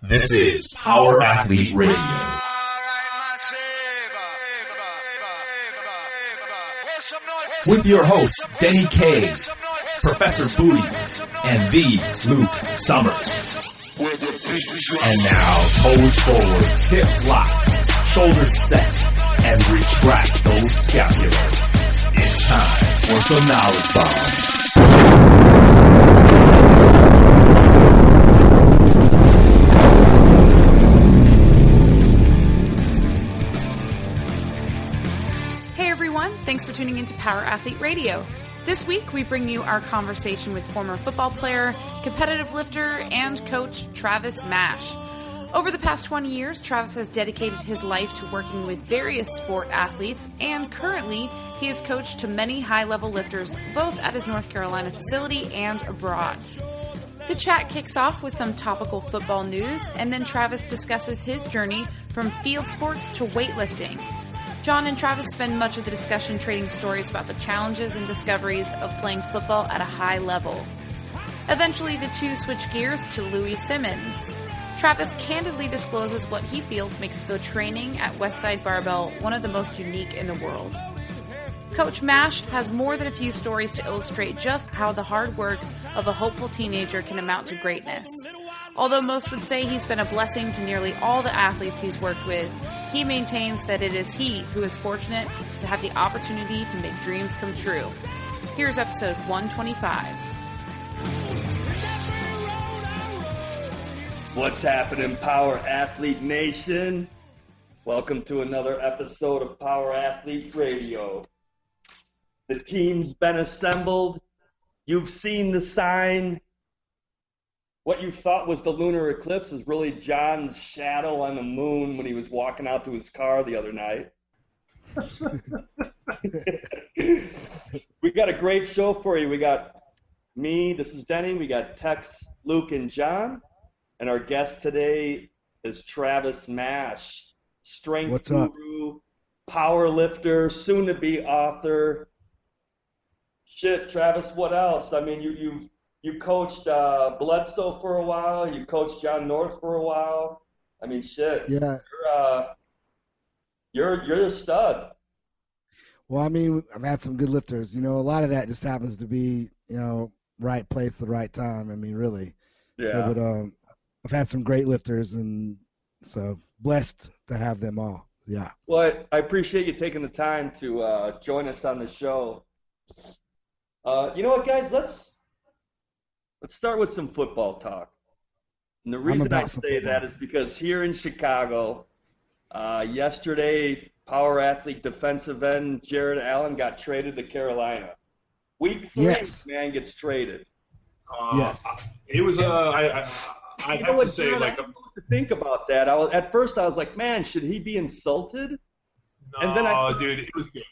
This is Power Athlete Radio. With your hosts, Denny K, Professor Booty, and the Luke Summers. And now, toes forward, hips locked, shoulders set, and retract those scapulars. It's time for some knowledge bombs. Thanks for tuning into Power Athlete Radio. This week, we bring you our conversation with former football player, competitive lifter, and coach Travis Mash. Over the past 20 years, Travis has dedicated his life to working with various sport athletes, and currently, he is coached to many high-level lifters, both at his North Carolina facility and abroad. The chat kicks off with some topical football news, and then Travis discusses his journey from field sports to weightlifting. John and Travis spend much of the discussion trading stories about the challenges and discoveries of playing football at a high level. Eventually, the two switch gears to Louie Simmons. Travis candidly discloses what he feels makes the training at Westside Barbell one of the most unique in the world. Coach Mash has more than a few stories to illustrate just how the hard work of a hopeful teenager can amount to greatness. Although most would say he's been a blessing to nearly all the athletes he's worked with, he maintains that it is he who is fortunate to have the opportunity to make dreams come true. Here's episode 125. What's happening, Power Athlete Nation? Welcome to another episode of Power Athlete Radio. The team's been assembled. You've seen the sign. What you thought was the lunar eclipse was really John's shadow on the moon when he was walking out to his car the other night. We got a great show for you. We got me, this is Denny. We got Tex, Luke, and John. And our guest today is Travis Mash, strength guru, power lifter, soon-to-be author. Shit, Travis, what else? I mean, You coached Bledsoe for a while. You coached John North for a while. I mean, shit. Yeah. You're a stud. Well, I mean, I've had some good lifters. You know, a lot of that just happens to be, right place at the right time. I mean, really. Yeah. So, but I've had some great lifters, and so blessed to have them all. Yeah. Well, I appreciate you taking the time to join us on the show. You know what, guys? Let's start with some football talk. And the reason I say that is because here in Chicago, yesterday, Power Athlete defensive end Jared Allen got traded to Carolina. Week 3, man gets traded. Yes. It was, I have to say, like, I don't know what to think about that. At first, I was like, man, should he be insulted? No, and then dude, it was good.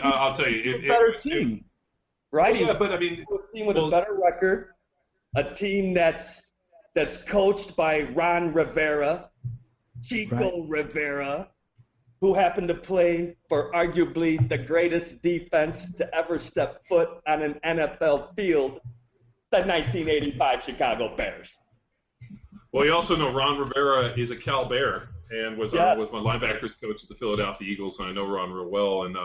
I'll tell you. It's a better team, right? Yeah, but I mean, a team with a better record. A team that's coached by Ron Rivera, Chico Rivera, who happened to play for arguably the greatest defense to ever step foot on an NFL field, the 1985 Chicago Bears. Well, you also know Ron Rivera is a Cal Bear and was my linebackers coach at the Philadelphia Eagles, and I know Ron real well. And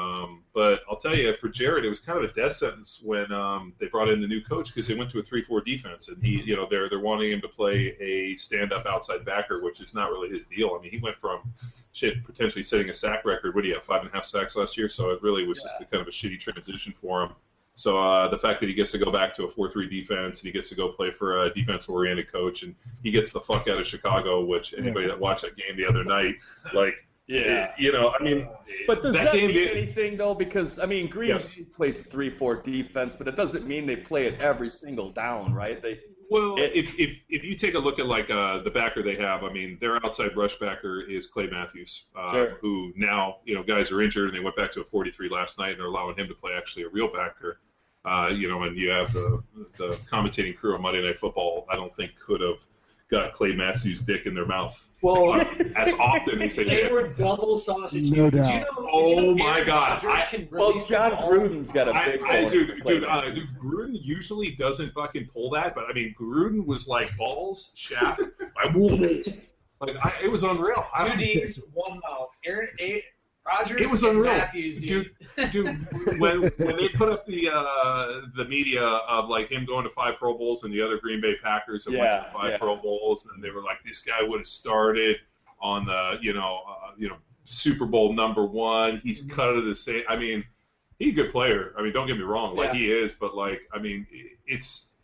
but I'll tell you, for Jared, it was kind of a death sentence when they brought in the new coach because they went to a 3-4 defense, and he, they're wanting him to play a stand-up outside backer, which is not really his deal. I mean, he went from potentially setting a sack record. What do you have, 5.5 sacks last year? So it really was just a kind of a shitty transition for him. So the fact that he gets to go back to a 4-3 defense and he gets to go play for a defense-oriented coach and he gets the fuck out of Chicago, which anybody that watched that game the other night, like, I mean. But does that mean anything, though? Because, I mean, Green plays a 3-4 defense, but it doesn't mean they play it every single down, right? If you take a look at, like, the backer they have, I mean, their outside rush backer is Clay Matthews, who now, guys are injured and they went back to a 43 last night and they're allowing him to play actually a real backer. And you have the commentating crew on Monday Night Football, I don't think could have got Clay Matthews' dick in their mouth. Well, as often as they did. They were double sausage. No doubt. Oh my God! John Gruden's got a big. Dude, Gruden usually doesn't fucking pull that, but I mean, Gruden was like balls, shaft, it was unreal. 2 D's, 1 mouth. Rodgers. It was unreal, Matthews, dude. When they put up the media of like him going to 5 Pro Bowls and the other Green Bay Packers that went to 5 Pro Bowls, and they were like, this guy would have started on the Super Bowl #1. He's cut of the same. I mean, he's a good player. I mean, don't get me wrong, like he is, but like I mean, it's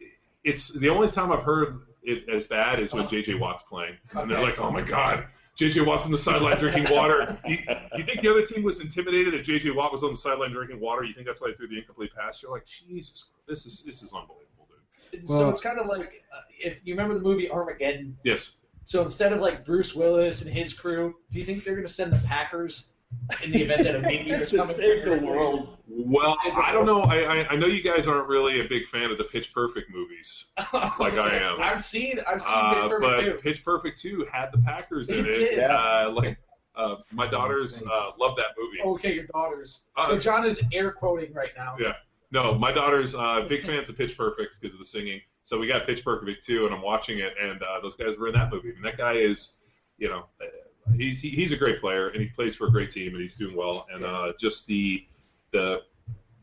the only time I've heard it as bad is when J.J. Watt's playing, and they're like, oh my God. J.J. Watt's on the sideline drinking water. You think the other team was intimidated that J.J. Watt was on the sideline drinking water? You think that's why they threw the incomplete pass? You're like, Jesus, this is unbelievable, dude. So it's kind of like if you remember the movie Armageddon. Yes. So instead of like Bruce Willis and his crew, do you think they're going to send the Packers in the event that a meteor is coming? Save the world. Well, I don't know. I know you guys aren't really a big fan of the Pitch Perfect movies, like I am. I've seen Pitch Perfect but 2. Pitch Perfect 2 had the Packers in it. Did. My daughters love that movie. Okay, your daughters. So John is air quoting right now. Yeah. No, my daughters big fans of Pitch Perfect because of the singing. So we got Pitch Perfect 2, and I'm watching it, and those guys were in that movie. And that guy is, he's a great player, and he plays for a great team, and he's doing well. And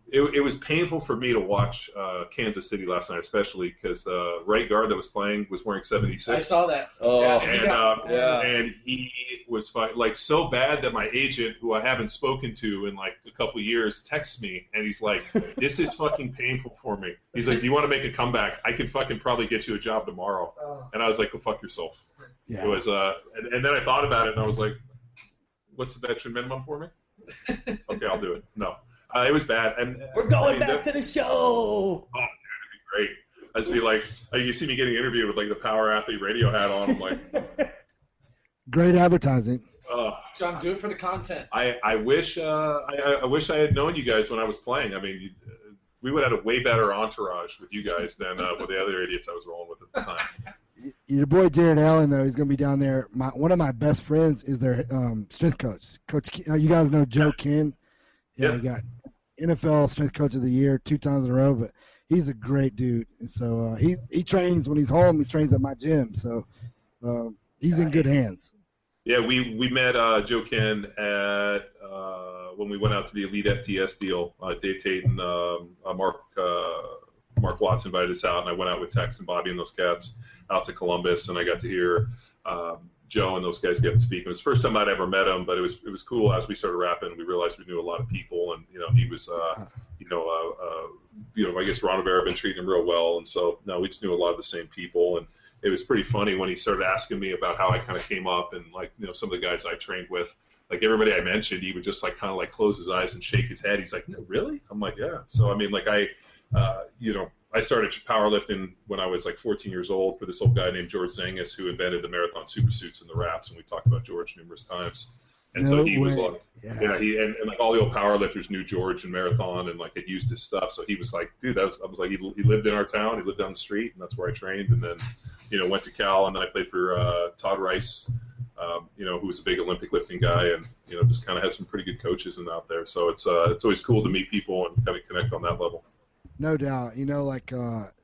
it was painful for me to watch Kansas City last night, especially because the right guard that was playing was wearing 76. I saw that. And he was so bad that my agent, who I haven't spoken to in like a couple of years, texts me, and he's like, "This is fucking painful for me." He's like, "Do you want to make a comeback? I can fucking probably get you a job tomorrow." And I was like, "Go fuck yourself." Yeah. It was and then I thought about it, and I was like, "What's the veteran minimum for me?" Okay, I'll do it. No. It was bad, and we're going back to the show. Oh, dude, it'd be great. I'd just be like, you see me getting interviewed with like the Power Athlete radio hat on. I'm like, great advertising. John, do it for the content. I wish I had known you guys when I was playing. I mean, we would have had a way better entourage with you guys than with the other idiots I was rolling with at the time. Your boy Jared Allen, though, he's going to be down there. One of my best friends is their strength coach. Coach, you guys know Joe Ken. Yeah, he got NFL Strength Coach of the Year 2 times in a row, but he's a great dude. And so he trains when he's home. He trains at my gym, so he's in good hands. Yeah, we met Joe Ken at when we went out to the Elite FTS deal. Dave Tate and Mark Watts invited us out, and I went out with Tex and Bobby and those cats out to Columbus, and I got to hear Joe and those guys get to speak. It was the first time I'd ever met him, but it was cool. As we started rapping, we realized we knew a lot of people, and he was I guess Ron Rivera had been treating him real well, and so we just knew a lot of the same people, and it was pretty funny when he started asking me about how I kind of came up, and some of the guys I trained with, like everybody I mentioned, he would just like kind of like close his eyes and shake his head. He's like, "No, really?" I'm like, "Yeah." So I mean, like I started powerlifting when I was like 14 years old for this old guy named George Zangus, who invented the marathon super suits and the wraps, and we talked about George numerous times. And so he was like, and like all the old powerlifters knew George in marathon and like had used his stuff. So he was like, dude, I was like, he lived in our town, he lived down the street, and that's where I trained. And then, went to Cal, and then I played for Todd Rice, who was a big Olympic lifting guy, and just kind of had some pretty good coaches out there. So it's always cool to meet people and kind of connect on that level. No doubt.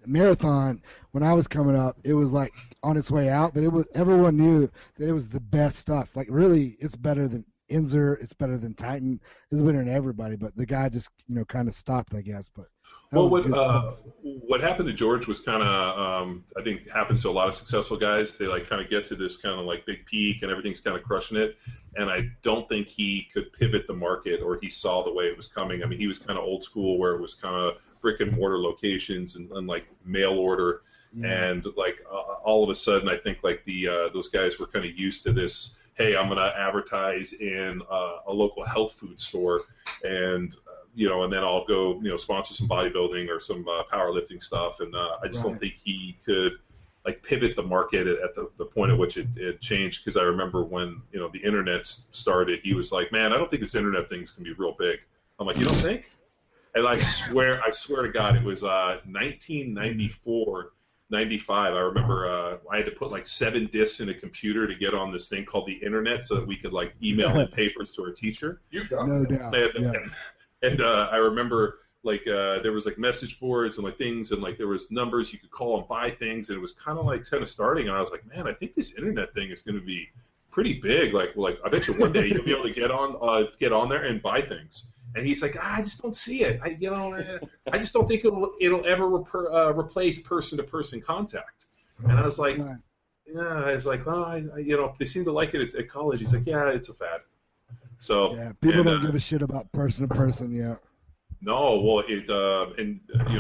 Marathon, when I was coming up, it was like on its way out, but everyone knew that it was the best stuff. Like really, it's better than Inzer, it's better than Titan, it's better than everybody, but the guy just, kind of stopped, I guess. But what happened to George was kind of, I think happens to a lot of successful guys. They like kind of get to this kind of like big peak and everything's kind of crushing it. And I don't think he could pivot the market, or he saw the way it was coming. I mean, he was kind of old school where it was kind of brick and mortar locations and like mail order. Yeah. And like all of a sudden, I think like those guys were kind of used to this. Hey, I'm going to advertise in a local health food store, and and then I'll go sponsor some bodybuilding or some powerlifting stuff. And I just don't think he could like pivot the market at the point at which it changed. Because I remember when the internet started, he was like, man, I don't think this internet thing's going to be real big. I'm like, you don't think? And I swear to God, it was 1994. 95, I remember I had to put like 7 discs in a computer to get on this thing called the internet so that we could like email in papers to our teacher. No doubt. And I remember like there was like message boards and like things and like there was numbers you could call and buy things, and it was kind of starting, and I was like, man, I think this internet thing is going to be pretty big. Like I bet you one day you'll be able to get on there and buy things. And he's like, I just don't see it. I just don't think it'll ever replace person-to-person contact. And I was like, well, they seem to like it at college. He's like, yeah, it's a fad. So yeah, people don't give a shit about person-to-person. Yeah. No, well,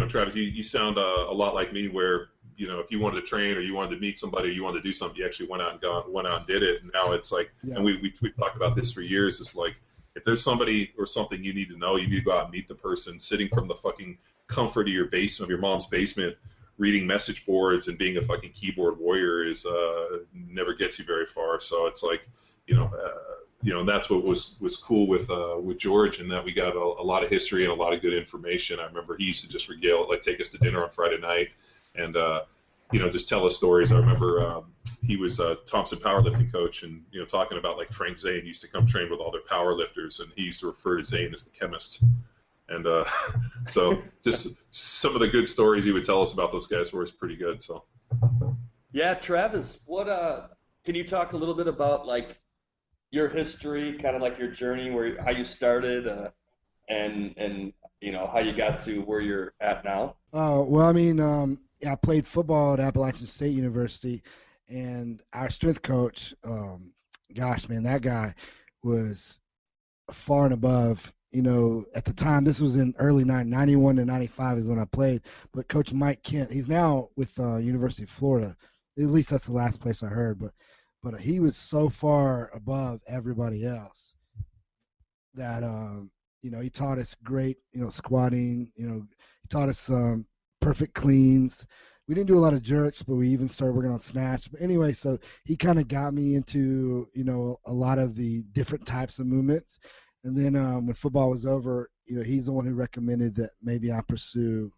Travis, you sound a lot like me, where if you wanted to train or you wanted to meet somebody or you wanted to do something, you actually went out and did it. And now it's like, and we've talked about this for years. It's like, if there's somebody or something you need to know, you need to go out and meet the person. Sitting from the fucking comfort of your basement, of your mom's basement, reading message boards and being a fucking keyboard warrior is never gets you very far. So it's like, that's what was cool with George, and that we got a lot of history and a lot of good information. I remember he used to just take us to dinner on Friday night, and just tell us stories. I remember he was a Thompson powerlifting coach, and talking about like Frank Zane used to come train with all their powerlifters, and he used to refer to Zane as the chemist. And so just some of the good stories he would tell us about those guys were pretty good. So yeah, Travis, what can you talk a little bit about like your history, kind of like your journey, how you started, and how you got to where you're at now? Well, I mean, I played football at Appalachian State University, and our strength coach, gosh, man, that guy was far and above. At the time, this was in early 91 to 95 is when I played. But Coach Mike Kent, he's now with University of Florida. At least that's the last place I heard. But he was so far above everybody else that he taught us great squatting. He taught us perfect cleans. We didn't do a lot of jerks, but we even started working on snatch. But anyway, so he kind of got me into a lot of the different types of movements. And then when football was over, he's the one who recommended that maybe I pursue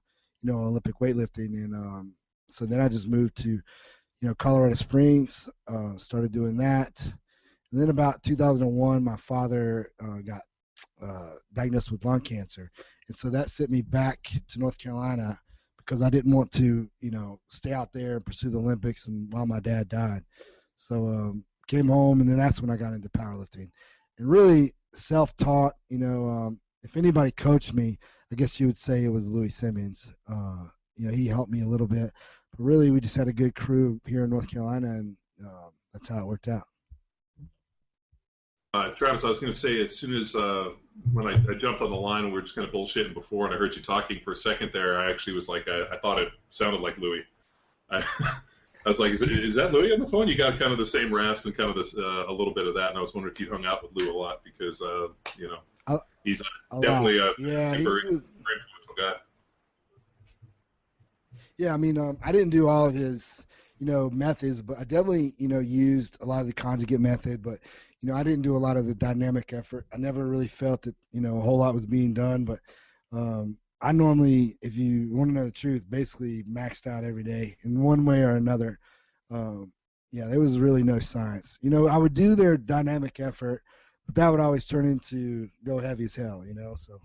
Olympic weightlifting. And so then I just moved to Colorado Springs, started doing that. And then about 2001, my father got diagnosed with lung cancer. And so that sent me back to North Carolina because I didn't want to, stay out there and pursue the Olympics and while my dad died. So came home, and then that's when I got into powerlifting. And really self-taught, if anybody coached me, I guess you would say it was Louis Simmons. He helped me a little bit. But really, we just had a good crew here in North Carolina, and that's how it worked out. Travis, I was going to say, as soon as when I jumped on the line and we were just kind of bullshitting before, and I heard you talking for a second there, I actually was like, I thought it sounded like Louis. I was like, is that Louis on the phone? You got kind of the same rasp and kind of this a little bit of that, and I was wondering if you hung out with Lou a lot because he's definitely a very influential guy. Yeah, I mean, I didn't do all of his, methods, but I definitely, used a lot of the conjugate method, but, I didn't do a lot of the dynamic effort. I never really felt that, a whole lot was being done, but I normally, if you want to know the truth, basically maxed out every day in one way or another. There was really no science. I would do their dynamic effort, but that would always turn into go heavy as hell, so.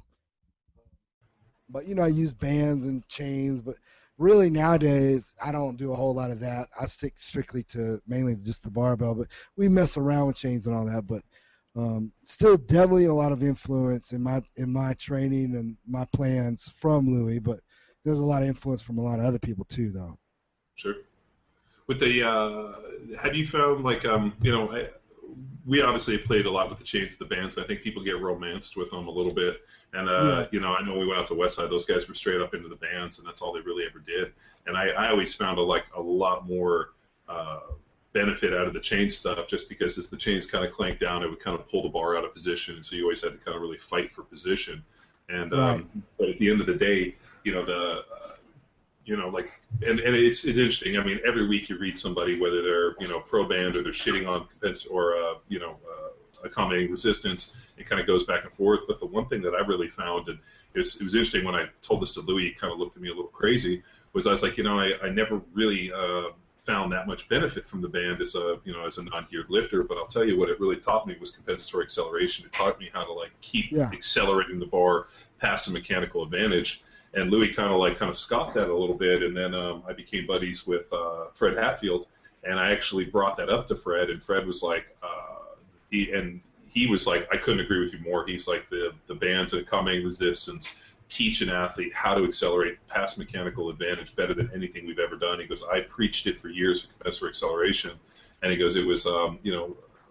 But, I use bands and chains, but really nowadays I don't do a whole lot of that. I stick strictly to mainly just the barbell, but we mess around with chains and all that. But still definitely a lot of influence in my training and my plans from Louis, but there's a lot of influence from a lot of other people too, though. Sure. With the have you found like we obviously played a lot with the chains, the bands. I think people get romanced with them a little bit. And, I know we went out to Westside. Those guys were straight up into the bands, and that's all they really ever did. And I always found a lot more benefit out of the chain stuff just because as the chains kind of clanked down, it would kind of pull the bar out of position. And so you always had to kind of really fight for position. And but at the end of the day, and it's interesting. I mean, every week you read somebody, whether they're, pro band or they're shitting on accommodating resistance, it kind of goes back and forth. But the one thing that I really found, and it was interesting when I told this to Louis, he kind of looked at me a little crazy, was I was like, I never really found that much benefit from the band as a non-geared lifter, but I'll tell you what it really taught me was compensatory acceleration. It taught me how to keep accelerating the bar past the mechanical advantage. And Louis kind of scoffed at it a little bit, and then I became buddies with Fred Hatfield, and I actually brought that up to Fred, and Fred was like, he was like, I couldn't agree with you more. He's like, the bands at Kame Resistance teach an athlete how to accelerate past mechanical advantage better than anything we've ever done. He goes, I preached it for years for compensatory acceleration, and he goes, it was,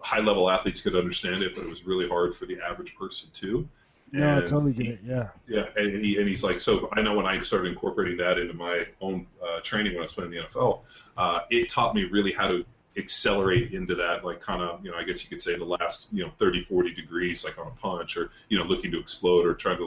high-level athletes could understand it, but it was really hard for the average person too. No, I totally get it. Yeah. Yeah, and he's like, so I know when I started incorporating that into my own training when I was playing in the NFL, it taught me really how to accelerate into that, I guess you could say the last 30, 40 degrees, like on a punch, or looking to explode, or trying to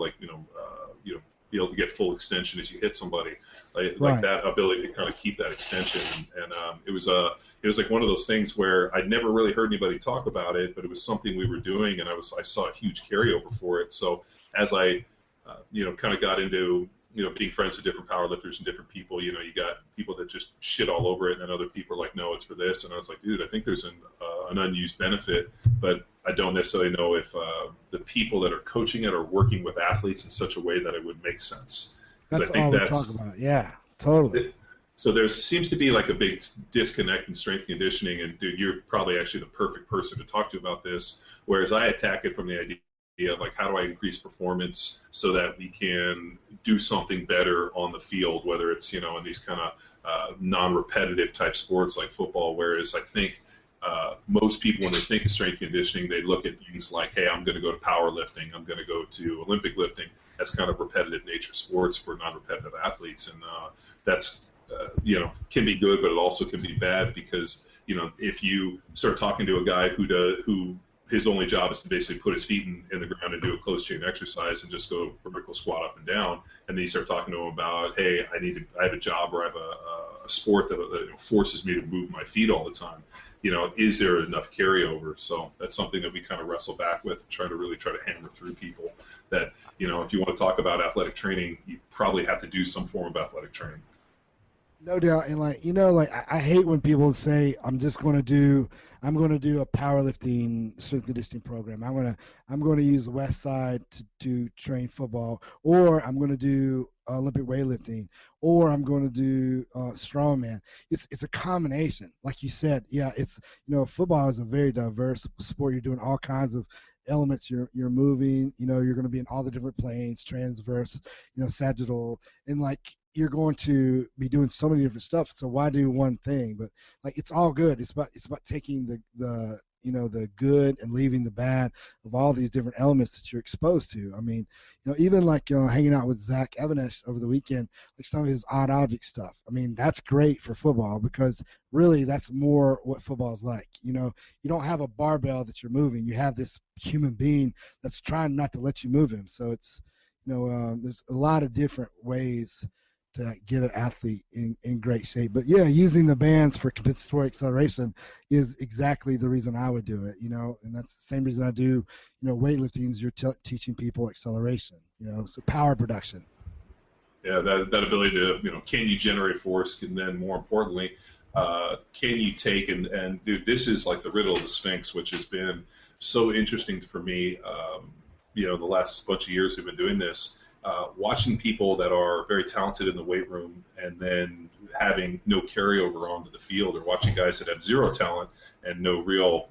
be able to get full extension as you hit somebody, like that ability to kind of keep that extension. And it was like one of those things where I'd never really heard anybody talk about it, but it was something we were doing, and I saw a huge carryover for it. So as I kind of got into being friends with different powerlifters and different people, you got people that just shit all over it, and then other people are like, no, it's for this. And I was like, dude, I think there's an unused benefit, but I don't necessarily know if the people that are coaching it are working with athletes in such a way that it would make sense. That's all we talk about. Yeah, totally. So there seems to be like a big disconnect in strength conditioning, and dude, you're probably actually the perfect person to talk to about this, whereas I attack it from the idea of how do I increase performance so that we can do something better on the field, whether it's in these kind of non-repetitive type sports like football. Whereas I think most people, when they think of strength conditioning, they look at things like, hey, I'm going to go to powerlifting, I'm going to go to Olympic lifting. That's kind of repetitive nature sports for non-repetitive athletes, and that's can be good, but it also can be bad because if you start talking to a guy who his only job is to basically put his feet in the ground and do a closed chain exercise and just go vertical squat up and down. And then you start talking to him about, hey, I have a job or I have a sport that forces me to move my feet all the time. Is there enough carryover? So that's something that we kind of wrestle back with, try to hammer through people that, if you want to talk about athletic training, you probably have to do some form of athletic training. No doubt, and I hate when people say I'm going to do a powerlifting strength conditioning program. I'm going to use West Side to train football, or I'm going to do Olympic weightlifting, or I'm going to do strongman. It's a combination, like you said. Yeah, it's football is a very diverse sport. You're doing all kinds of elements. You're moving. You're going to be in all the different planes, transverse, sagittal, and you're going to be doing so many different stuff. So why do one thing? But it's all good. It's about taking the good and leaving the bad of all these different elements that you're exposed to. I mean, even hanging out with Zach Evanesh over the weekend, some of his odd object stuff. I mean, that's great for football because really that's more what football is like. You don't have a barbell that you're moving. You have this human being that's trying not to let you move him. So it's, there's a lot of different ways to get an athlete in great shape. But yeah, using the bands for compensatory acceleration is exactly the reason I would do it, and that's the same reason I do, weightlifting is you're teaching people acceleration, so power production. Yeah, that ability to, can you generate force, and then more importantly, can you take, and dude, this is like the riddle of the Sphinx, which has been so interesting for me, the last bunch of years we've been doing this. Watching people that are very talented in the weight room and then having no carryover onto the field, or watching guys that have zero talent and no real,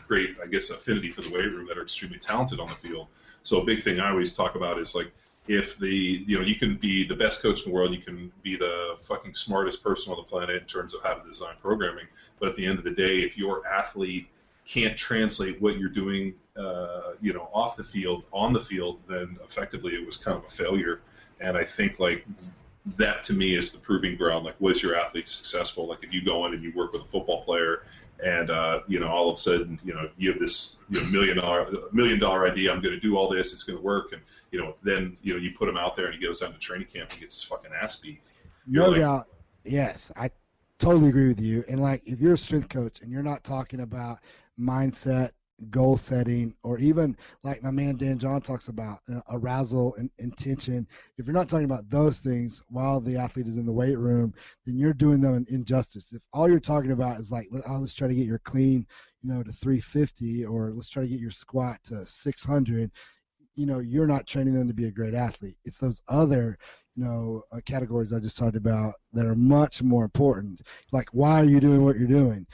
great, I guess, affinity for the weight room that are extremely talented on the field. So a big thing I always talk about is if you can be the best coach in the world, you can be the fucking smartest person on the planet in terms of how to design programming, but at the end of the day, if your athlete can't translate what you're doing, off the field, on the field, then effectively it was kind of a failure. And I think that to me is the proving ground. Was your athlete successful? If you go in and you work with a football player, and all of a sudden, you have this $1 million idea. I'm going to do all this. It's going to work, and then you put him out there and he goes down to training camp and gets his fucking ass beat. No doubt. Yes, I totally agree with you. And if you're a strength coach and you're not talking about mindset goal setting, or even like my man Dan John talks about arousal and intention. If you're not talking about those things while the athlete is in the weight room, then you're doing them an injustice. If all you're talking about is like, oh, let's try to get your clean, to 350, or let's try to get your squat to 600, you're not training them to be a great athlete. It's those other categories I just talked about that are much more important. Like, why are you doing what you're doing?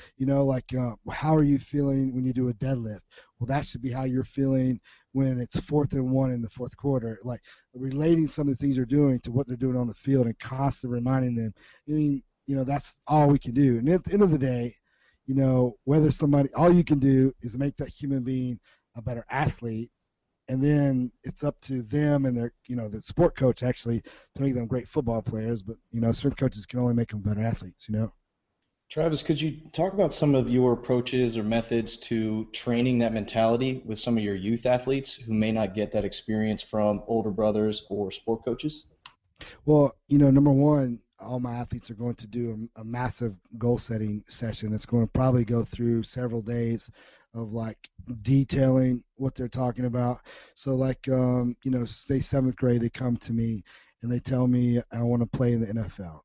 How are you feeling when you do a deadlift? Well, that should be how you're feeling when it's 4th and 1 in the fourth quarter. Like, relating some of the things you're doing to what they're doing on the field and constantly reminding them. I mean, that's all we can do. And at the end of the day, whether all you can do is make that human being a better athlete. And then it's up to them and their, the sport coach actually to make them great football players. But, strength coaches can only make them better athletes, Travis, could you talk about some of your approaches or methods to training that mentality with some of your youth athletes who may not get that experience from older brothers or sport coaches? Well, number one, all my athletes are going to do a massive goal setting session. It's going to probably go through several days of like detailing what they're talking about. So like, say 7th grade, they come to me and they tell me I want to play in the NFL.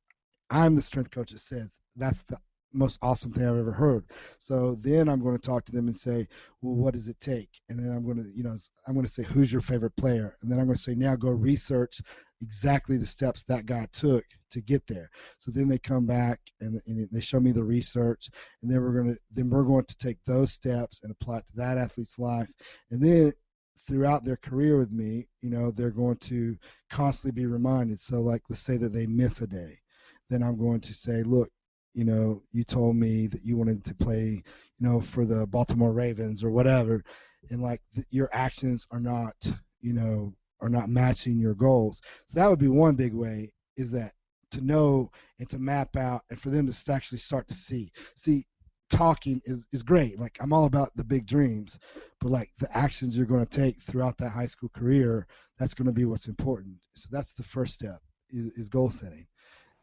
I'm the strength coach that says that's the most awesome thing I've ever heard. So then I'm going to talk to them and say, well, what does it take? And then I'm going to say, who's your favorite player? And then I'm going to say, now go research exactly the steps that guy took to get there. So then they come back and they show me the research, and then we're going to take those steps and apply it to that athlete's life. And then throughout their career with me, they're going to constantly be reminded. So like, let's say that they miss a day, then I'm going to say, look, you told me that you wanted to play, for the Baltimore Ravens or whatever, and like your actions are not, are not matching your goals. So that would be one big way, is that to know and to map out, and for them to actually start to see. Talking is great. Like, I'm all about the big dreams, but like the actions you're going to take throughout that high school career, that's going to be what's important. So that's the first step, is goal setting.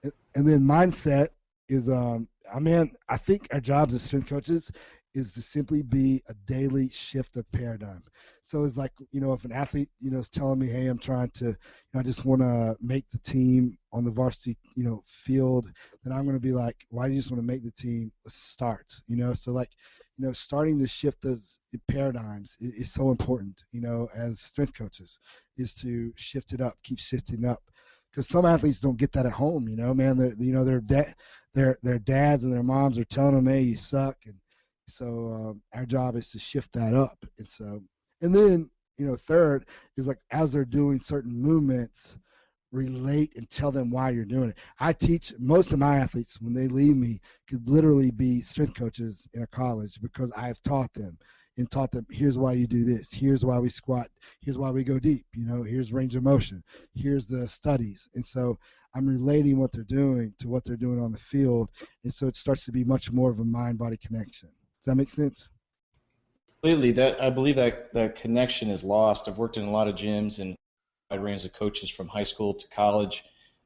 And then mindset is, I think our jobs as strength coaches is to simply be a daily shift of paradigm. So it's like, if an athlete, is telling me, hey, I'm trying to, I just want to make the team on the varsity, field, then I'm going to be like, why do you just want to make the team? Let's start, so like, starting to shift those paradigms is so important, as strength coaches, is to shift it up, keep shifting up. Because some athletes don't get that at home, man. Their dads and their moms are telling them, hey, you suck. And so our job is to shift that up. And then, third is like, as they're doing certain movements, relate and tell them why you're doing it. I teach most of my athletes, when they leave me, could literally be strength coaches in a college, because I've taught them. And taught them, here's why you do this, here's why we squat, here's why we go deep, here's range of motion, here's the studies. And so I'm relating what they're doing to what they're doing on the field, and so it starts to be much more of a mind-body connection. Does that make sense? Completely. I believe that connection is lost. I've worked in a lot of gyms and wide range of coaches from high school to college,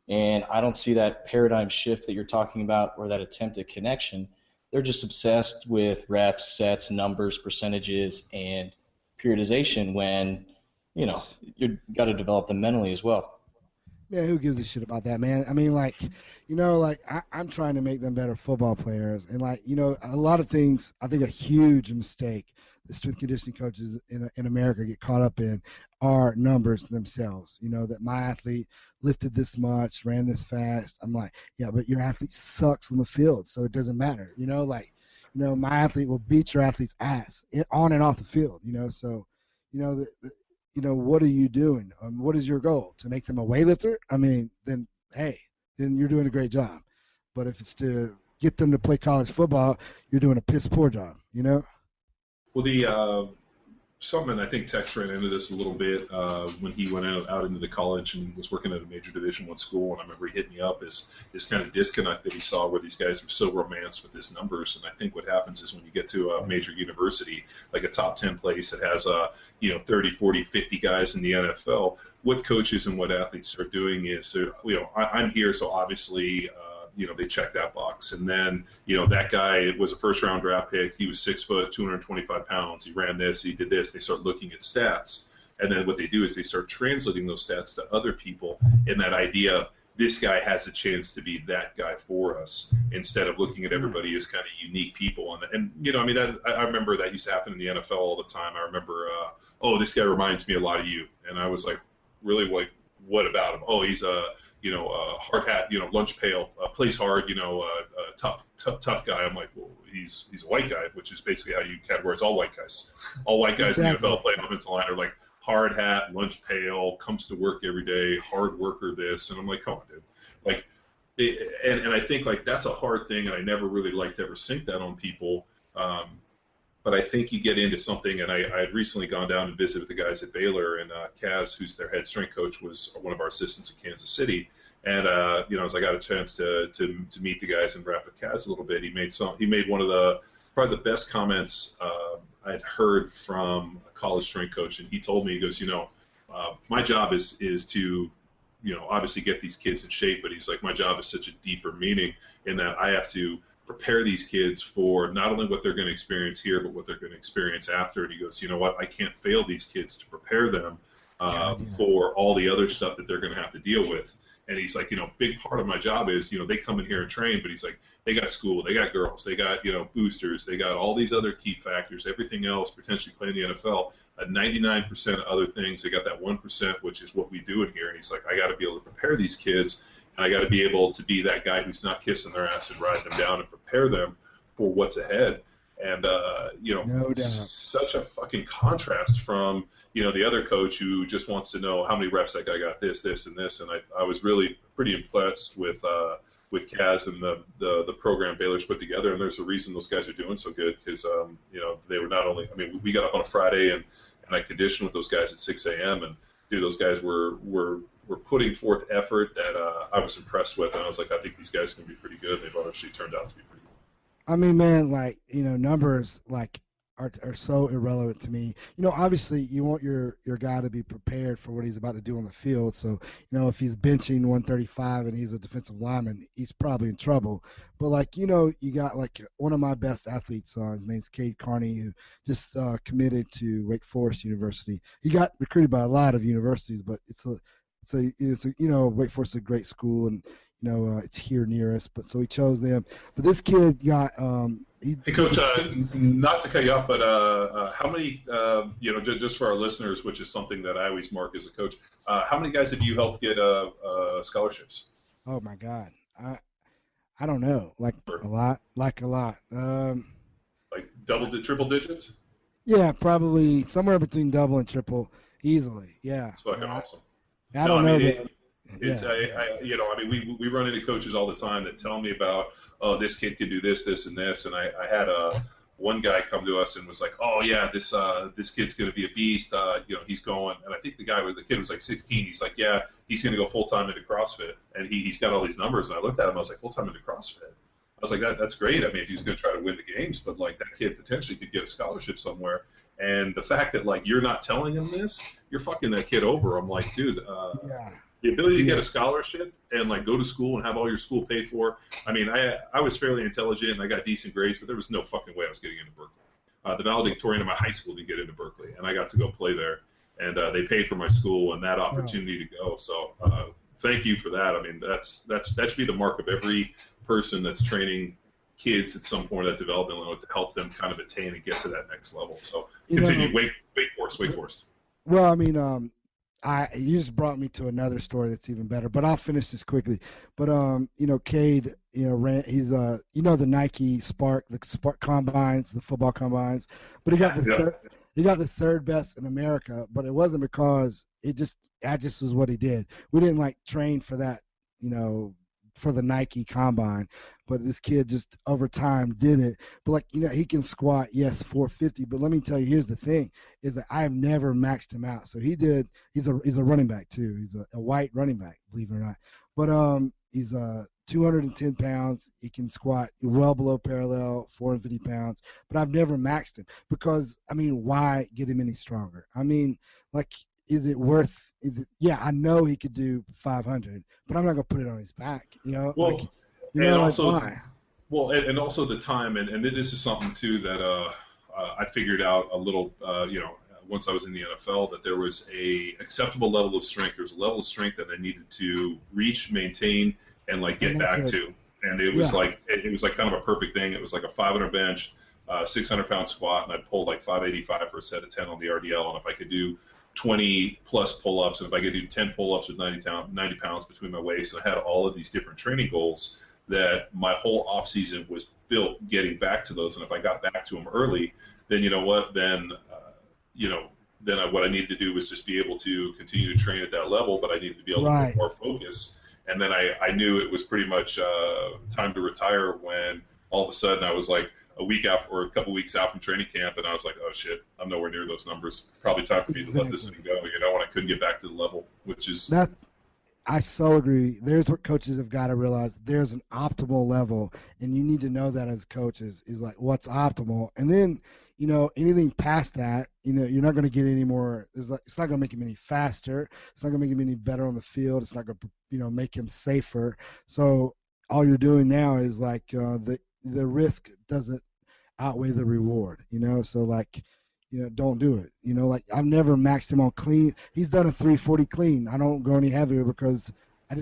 and I don't see that paradigm shift that you're talking about, or that attempt at connection. They're just obsessed with reps, sets, numbers, percentages, and periodization when, you've got to develop them mentally as well. Yeah, who gives a shit about that, man? I mean, I'm trying to make them better football players. And, a lot of things, I think a huge mistake that strength conditioning coaches in America get caught up in are numbers themselves. That my athlete lifted this much, ran this fast. I'm like, yeah, but your athlete sucks on the field, so it doesn't matter. My athlete will beat your athlete's ass on and off the field. So, what are you doing? What is your goal? To make them a weightlifter? I mean, then you're doing a great job. But if it's to get them to play college football, you're doing a piss poor job. Well, something, I think Tex ran into this a little bit when he went out into the college and was working at a major Division I school, and I remember he hit me up as this kind of disconnect that he saw where these guys were so romanced with his numbers. And I think what happens is when you get to a major university, like a top 10 place that has 30, 40, 50 guys in the NFL, what coaches and what athletes are doing is, I'm here, so obviously they check that box. And then, that guy was a first-round draft pick. He was 6 foot, 225 pounds. He ran this. He did this. They start looking at stats. And then what they do is they start translating those stats to other people in that idea of this guy has a chance to be that guy for us instead of looking at everybody as kind of unique people. And I remember that used to happen in the NFL all the time. I remember, this guy reminds me a lot of you. And I was like, really, like, what about him? Oh, he's a hard hat, lunch pail, plays hard, tough guy. I'm like, well, he's a white guy, which is basically how you categorize all white guys. All white guys in the NFL playing offensive line are like hard hat, lunch pail, comes to work every day, hard worker, this. And I'm like, come on, dude. Like, and I think, like, that's a hard thing, and I never really like to ever sink that on people. But I think you get into something, and I had recently gone down and visited with the guys at Baylor, and Kaz, who's their head strength coach, was one of our assistants in Kansas City. And as I got a chance to meet the guys and rap with Kaz a little bit, he made one of the probably the best comments I'd heard from a college strength coach, and he told me, he goes, my job is to obviously get these kids in shape, but he's like, my job is such a deeper meaning in that I have to prepare these kids for not only what they're going to experience here, but what they're going to experience after. And he goes, you know what, I can't fail these kids to prepare them for all the other stuff that they're going to have to deal with. And he's like, big part of my job is, they come in here and train, but he's like, they got school, they got girls, they got, boosters, they got all these other key factors, everything else, potentially playing the NFL, 99% of other things, they got that 1%, which is what we do in here. And he's like, I got to be able to prepare these kids, and I got to be able to be that guy who's not kissing their ass and riding them down and prepare them for what's ahead. And, no doubt. Such a fucking contrast from, the other coach who just wants to know how many reps that guy got, this, and this. And I was really pretty impressed with Kaz and the program Baylor's put together. And there's a reason those guys are doing so good because, they were not only, we got up on a Friday and I conditioned with those guys at 6 a.m. And, dude, those guys were putting forth effort that I was impressed with. And I was like, I think these guys can be pretty good. They've actually turned out to be pretty good. I mean, man, like, numbers, like, are so irrelevant to me. Obviously you want your guy to be prepared for what he's about to do on the field. So, if he's benching 135 and he's a defensive lineman, he's probably in trouble. But, like, you got, like, one of my best athletes, his name's Cade Carney, who just committed to Wake Forest University. He got recruited by a lot of universities, but it's Wake Forest is a great school, and it's here near us, but so he chose them. But this kid got Hey, Coach, not to cut you off, but how many, just for our listeners, which is something that I always mark as a coach, how many guys have you helped get scholarships? Oh my God, I don't know, like a lot. Like triple digits? Yeah, probably somewhere between double and triple, easily. Yeah. It's fucking awesome. I don't know. It's we run into coaches all the time that tell me about, oh, this kid could do this, and this, and I had one guy come to us and was like, oh yeah, this kid's gonna be a beast. He's going, and I think the kid was like 16. He's like, yeah, he's gonna go full time into CrossFit, and he's got all these numbers. And I looked at him, I was like, full time into CrossFit. I was like, that's great. I mean, if he was gonna try to win the games, but like that kid potentially could get a scholarship somewhere. And the fact that like you're not telling him this, you're fucking that kid over. I'm like, dude. Yeah. The ability to get a scholarship and like go to school and have all your school paid for. I mean, I was fairly intelligent and I got decent grades, but there was no fucking way I was getting into Berkeley. The valedictorian of my high school didn't get into Berkeley, and I got to go play there. And they paid for my school and that opportunity to go. So thank you for that. I mean, that should be the mark of every person that's training kids at some point of that development level to help them kind of attain and get to that next level. So continue. Wake Forest. Well, I mean, you just brought me to another story that's even better, but I'll finish this quickly. But Cade, he's the Nike Spark, the Spark combines, the football combines, but he got the third best in America. But it wasn't because that just was what he did. We didn't like train for that, for the Nike combine, but this kid just over time did it. But like, he can squat, yes, 450, but let me tell you, here's the thing, is that I've never maxed him out. So he's a running back too. He's a white running back, believe it or not. But he's 210 pounds. He can squat well below parallel, 450 pounds. But I've never maxed him because, why get him any stronger? Is it worth yeah, I know he could do 500, but I'm not going to put it on his back, Well, why? Well, and also the time, and this is something too that I figured out a little, once I was in the NFL, that there was a acceptable level of strength. There was a level of strength that I needed to reach, maintain, and get back to. And it was it was kind of a perfect thing. It was like a 500 bench, 600-pound squat, and I'd pull 585 for a set of 10 on the RDL. And if I could do 20 plus pull-ups, and if I could do 10 pull-ups with 90 pounds between my waist, and I had all of these different training goals that my whole off season was built getting back to those. And if I got back to them early, then you know what? Then what I needed to do was just be able to continue to train at that level, but I needed to be able to put more focus. And then I knew it was pretty much time to retire when all of a sudden I was like a week after or a couple weeks out from training camp, and I was like, oh shit, I'm nowhere near those numbers. Probably time for me to let this thing go, when I couldn't get back to the level, which is that. I so agree. There's what coaches have got to realize. There's an optimal level, and you need to know that as coaches is what's optimal. And then, anything past that, you're not going to get any more. It's not going to make him any faster. It's not going to make him any better on the field. It's not going to, make him safer. So all you're doing now is the risk doesn't outweigh the reward. So don't do it. I've never maxed him on clean. He's done a 340 clean. I don't go any heavier because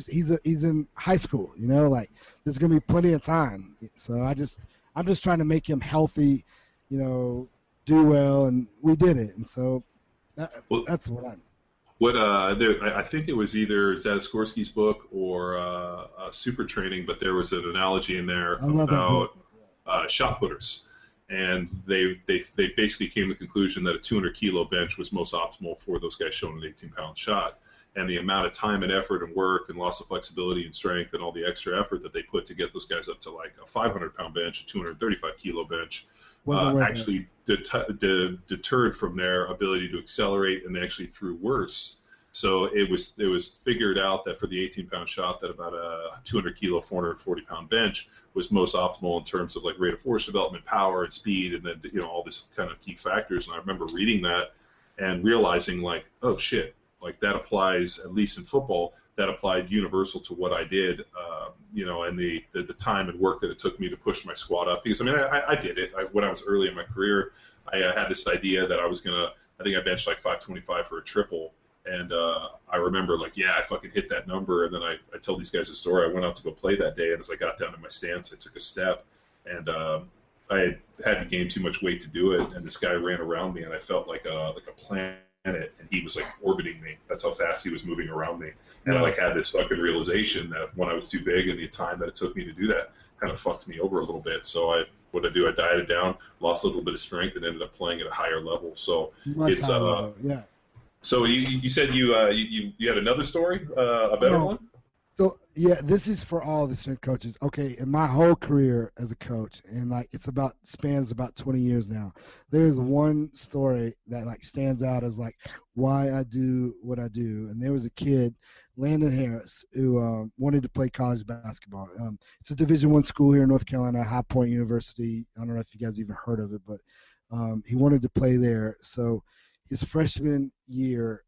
he's in high school. There's gonna be plenty of time. So I'm just trying to make him healthy. Do well, and we did it. And so that's what I'm. I think it was either Zadaskorsky's book or Super Training, but there was an analogy in there about shot putters. And they basically came to the conclusion that a 200-kilo bench was most optimal for those guys showing an 18-pound shot. And the amount of time and effort and work and loss of flexibility and strength and all the extra effort that they put to get those guys up to a 500-pound bench, a 235-kilo bench, actually deterred from their ability to accelerate, and they actually threw worse. So it was figured out that for the 18-pound shot, that about a 200-kilo, 440-pound bench was most optimal in terms of rate of force development, power, and speed, and then all this kind of key factors. And I remember reading that and realizing oh shit, that applies, at least in football, that applied universal to what I did, and the time and work that it took me to push my squat up. Because I did it when I was early in my career. I had this idea that I was gonna. I think I benched 525 for a triple. And I remember, I fucking hit that number. And then I tell these guys a story. I went out to go play that day, and as I got down to my stance, I took a step, and I had to gain too much weight to do it. And this guy ran around me, and I felt like a planet, and he was orbiting me. That's how fast he was moving around me. And I had this fucking realization that when I was too big, and the time that it took me to do that kind of fucked me over a little bit. So I dieted down, lost a little bit of strength, and ended up playing at a higher level. So it's yeah. So you said you had another story, a better one? So yeah, this is for all the strength coaches. Okay, in my whole career as a coach, and spans about 20 years now, there's one story that stands out as why I do what I do. And there was a kid, Landon Harris, who wanted to play college basketball. It's a Division I school here in North Carolina, High Point University. I don't know if you guys even heard of it, but he wanted to play there. So his freshman year,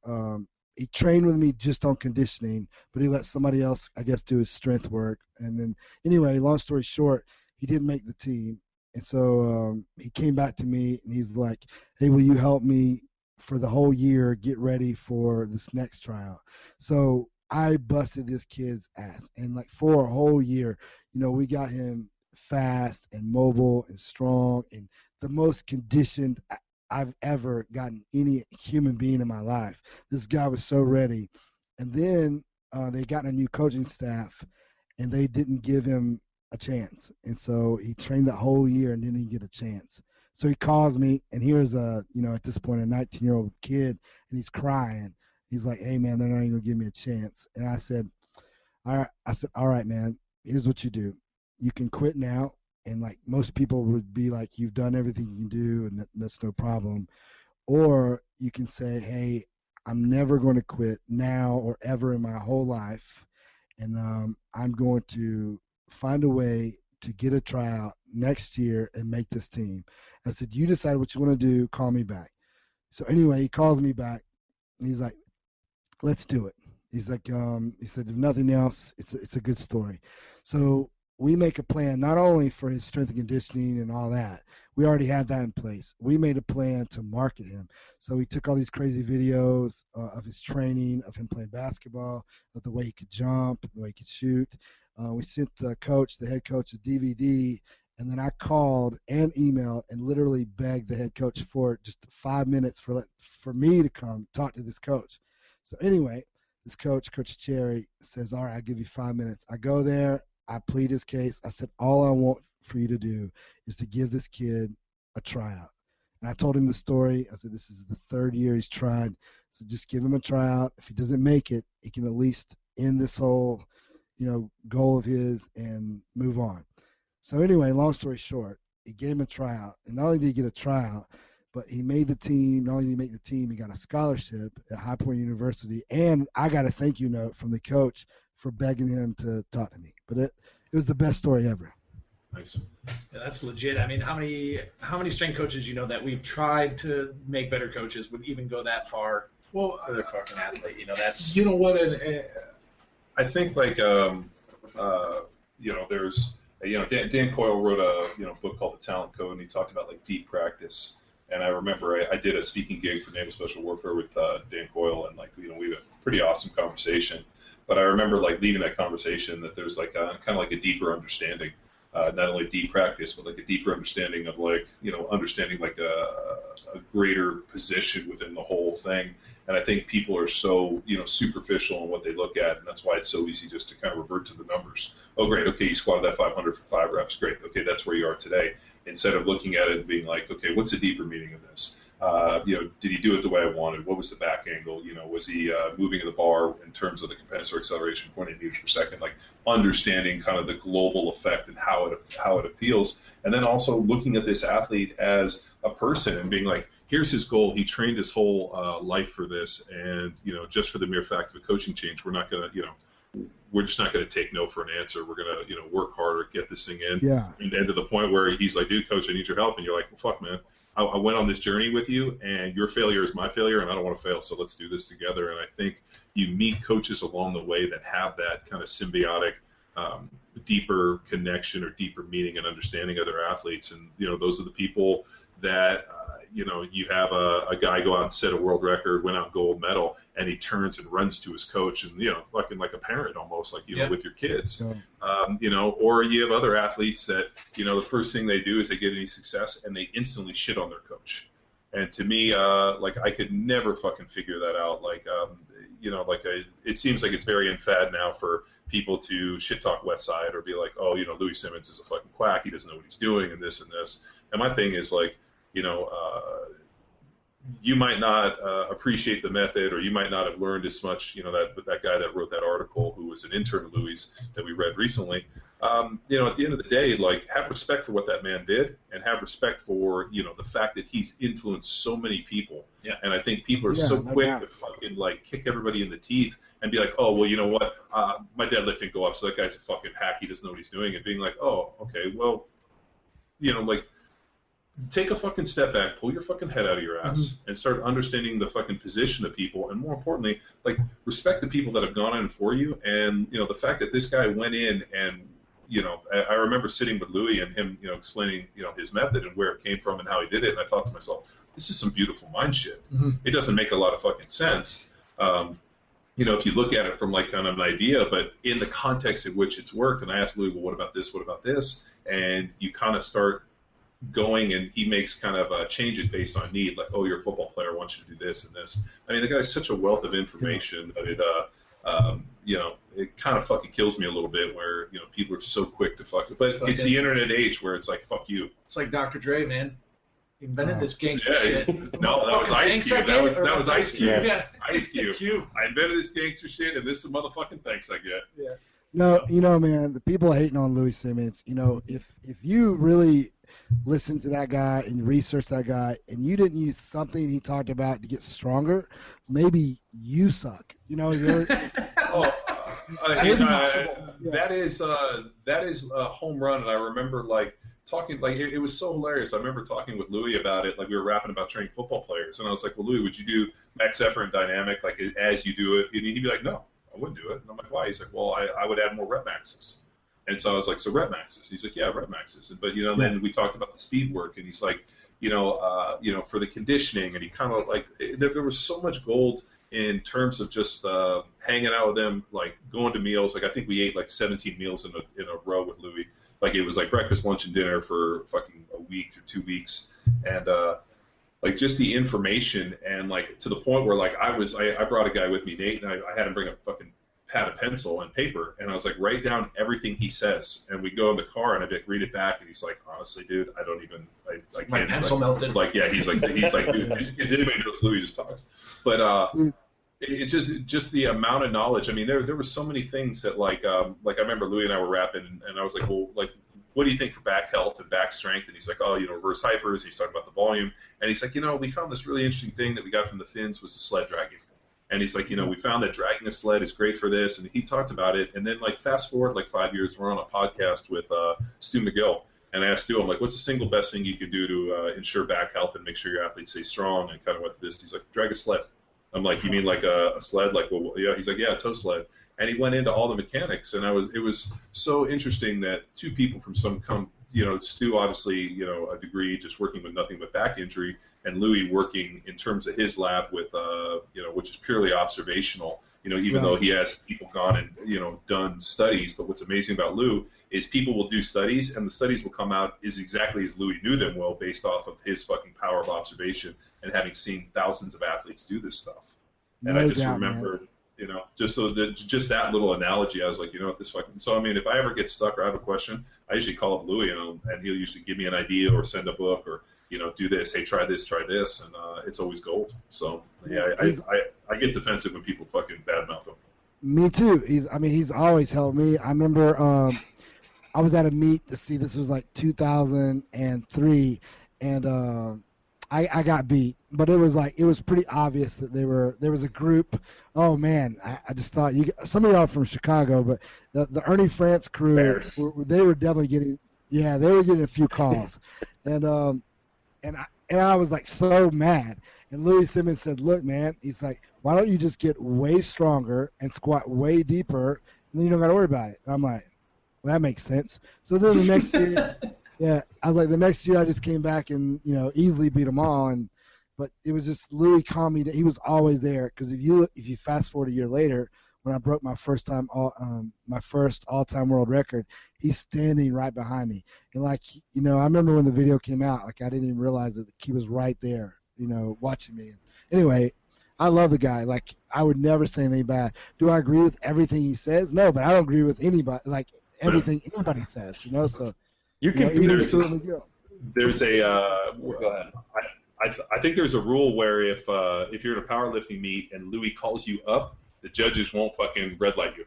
he trained with me just on conditioning, but he let somebody else, I guess, do his strength work. And then, anyway, long story short, he didn't make the team. And so he came back to me, and he's like, hey, will you help me for the whole year get ready for this next tryout? So I busted this kid's ass. And, for a whole year, we got him fast and mobile and strong and the most conditioned I've ever gotten any human being in my life. This guy was so ready. And then they got a new coaching staff, and they didn't give him a chance. And so he trained that whole year and didn't get a chance. So he calls me, and here's at this point, a 19-year-old kid, and he's crying. He's like, hey, man, they're not even going to give me a chance. And I said, all right, man, here's what you do. You can quit now. And most people would be like, you've done everything you can do, and that's no problem. Or you can say, hey, I'm never going to quit now or ever in my whole life, and I'm going to find a way to get a tryout next year and make this team. I said, you decide what you want to do, call me back. So anyway, he calls me back, and he's like, let's do it. He's like, he said, if nothing else, it's a good story. So we make a plan not only for his strength and conditioning and all that. We already had that in place. We made a plan to market him. So we took all these crazy videos of his training, of him playing basketball, of the way he could jump, the way he could shoot. We sent the head coach, a DVD, and then I called and emailed and literally begged the head coach for just 5 minutes for me to come talk to this coach. So anyway, this coach, Coach Cherry, says, all right, I'll give you 5 minutes. I go there. I plead his case. I said, all I want for you to do is to give this kid a tryout. And I told him the story. I said, this is the third year he's tried. So just give him a tryout. If he doesn't make it, he can at least end this whole, goal of his and move on. So anyway, long story short, he gave him a tryout. And not only did he get a tryout, but he made the team. Not only did he make the team, he got a scholarship at High Point University. And I got a thank you note from the coach for begging him to talk to me. But it was the best story ever. Nice. Yeah, that's legit. I mean, how many strength coaches that we've tried to make better coaches would even go that far? Well, they're fucking athlete. That's. You know what? I think there's Dan Coyle wrote a book called The Talent Code, and he talked about deep practice. And I remember I did a speaking gig for Naval Special Warfare with Dan Coyle, and we had a pretty awesome conversation. But I remember leaving that conversation that there's kind of a deeper understanding, not only deep practice, but a deeper understanding of understanding a greater position within the whole thing. And I think people are so superficial in what they look at, and that's why it's so easy just to kind of revert to the numbers. Oh, great, okay, you squatted that 500 for 5 reps, great, okay, that's where you are today. Instead of looking at it and being okay, what's the deeper meaning of this? Did he do it the way I wanted? What was the back angle? Was he moving the bar in terms of the compensatory acceleration, 0.8 meters per second? Understanding kind of the global effect and how it appeals, and then also looking at this athlete as a person and being here's his goal. He trained his whole life for this, and just for the mere fact of a coaching change, we're not gonna we're just not going to take no for an answer. We're going to, work harder, get this thing in. Yeah. And to the point where he's like, dude, coach, I need your help. And you're like, well, fuck, man. I went on this journey with you, and your failure is my failure, and I don't want to fail, so let's do this together. And I think you meet coaches along the way that have that kind of symbiotic, deeper connection or deeper meaning and understanding of their athletes. And, those are the people that, you have a guy go out and set a world record, win out gold medal, and he turns and runs to his coach and, fucking like a parent almost, with your kids. Yeah. Or you have other athletes that, the first thing they do is they get any success and they instantly shit on their coach. And to me, I could never fucking figure that out. It seems like it's very in fad now for people to shit talk Westside or be like, oh, Louis Simmons is a fucking quack. He doesn't know what he's doing and this and this. And my thing is you might not appreciate the method, or you might not have learned as much. That guy that wrote that article, who was an intern of Louis that we read recently. At the end of the day, have respect for what that man did, and have respect for the fact that he's influenced so many people. Yeah. And I think people are so quick to fucking kick everybody in the teeth and be like, oh, well, you know what? My deadlift didn't go up, so that guy's a fucking hack. He doesn't know what he's doing. And being like, oh, okay, well, take a fucking step back, pull your fucking head out of your ass, and start understanding the fucking position of people, and more importantly, respect the people that have gone in for you. And the fact that this guy went in and I remember sitting with Louis and him explaining his method and where it came from and how he did it, and I thought to myself, this is some beautiful mind shit. It doesn't make a lot of fucking sense. If you look at it from kind of an idea, but in the context in which it's worked. And I asked Louis, well, what about this? What about this? And you kind of start going, and he makes kind of changes based on need, oh, you're a football player, I want you to do this and this. I mean, the guy's such a wealth of information that it kind of fucking kills me a little bit where, people are so quick to fuck it. But it's the internet age where it's fuck you. It's like Dr. Dre, man. He invented this gangster shit. No, that was Ice Cube. That was Ice Cube. Yeah. Ice Cube. I invented this gangster shit, and this is the motherfucking thanks I get. Yeah. No, man, the people hating on Louis Simmons, if you really listen to that guy and research that guy, and you didn't use something he talked about to get stronger, maybe you suck. That is a home run, and I remember talking, it was so hilarious. I remember talking with Louis about it, we were rapping about training football players, and I was like, well, Louis, would you do max effort and dynamic as you do it? And he'd be like, no, I wouldn't do it. And I'm like, why? He's like, well, I would add more rep maxes. And so I was like, so rep maxes? He's like, yeah, rep maxes. But then we talked about the speed work, and he's like, for the conditioning, and he kind of like there was so much gold in terms of just hanging out with them, like going to meals. Like I think we ate like 17 meals in a row with Louis. Like it was like breakfast, lunch, and dinner for fucking a week or 2 weeks, and like just the information, and like to the point where like I brought a guy with me, Nate, and I had him bring a fucking pad of pencil and paper, and I was like, write down everything he says, and we go in the car and I read it back, and he's like, honestly, dude, I don't even, I can't. My pencil melted. Like, yeah, he's like, dude, if anybody knows Louis just talks, but it just the amount of knowledge. I mean, there were so many things that like I remember Louis and I were rapping, and I was like, well, like, what do you think for back health and back strength? And he's like, oh, reverse hypers. He's talking about the volume, and he's like, we found this really interesting thing that we got from the Finns was the sled dragging. And he's like, we found that dragging a sled is great for this, and he talked about it. And then, like, fast forward like 5 years, we're on a podcast with Stu McGill, and I asked Stu, I'm like, what's the single best thing you can do to ensure back health and make sure your athletes stay strong? And kind of went through this. He's like, drag a sled. I'm like, you mean like a sled? Like, well, yeah. He's like, yeah, a tow sled. And he went into all the mechanics, and it was so interesting that two people from Stu obviously, a degree just working with nothing but back injury, and Louis working in terms of his lab with, which is purely observational, even though he has people gone and, done studies. But what's amazing about Lou is people will do studies, and the studies will come out is exactly as Louis knew them will, based off of his fucking power of observation and having seen thousands of athletes do this stuff. And I just remember, just that little analogy, I was like, this fucking. So I mean, if I ever get stuck or I have a question, I usually call up Louis, and he'll usually give me an idea or send a book or do this. Hey, try this, and it's always gold. So yeah, I get defensive when people fucking badmouth him. Me too. He's always helped me. I remember I was at a meet to see. This was like 2003, and I got beat, but it was pretty obvious that there was a group. Oh man, I just thought some of y'all are from Chicago, but the Ernie France crew, they were definitely getting a few calls, and I was like so mad. And Louis Simmons said, "Look, man," he's like, "why don't you just get way stronger and squat way deeper, and then you don't got to worry about it?" And I'm like, "Well, that makes sense." So then the next year. Yeah, I was like, the next year I just came back and easily beat them all, but it was just Louis calmed me. He was always there, because if you fast forward a year later, when I broke my first all-time world record, he's standing right behind me, and I remember when the video came out, like I didn't even realize that he was right there, watching me. Anyway, I love the guy. Like I would never say anything bad. Do I agree with everything he says? No, but I don't agree with anybody, like everything anybody says, so. You can. There's a. Go ahead. I think there's a rule where if you're in a powerlifting meet and Louis calls you up, the judges won't fucking red light you.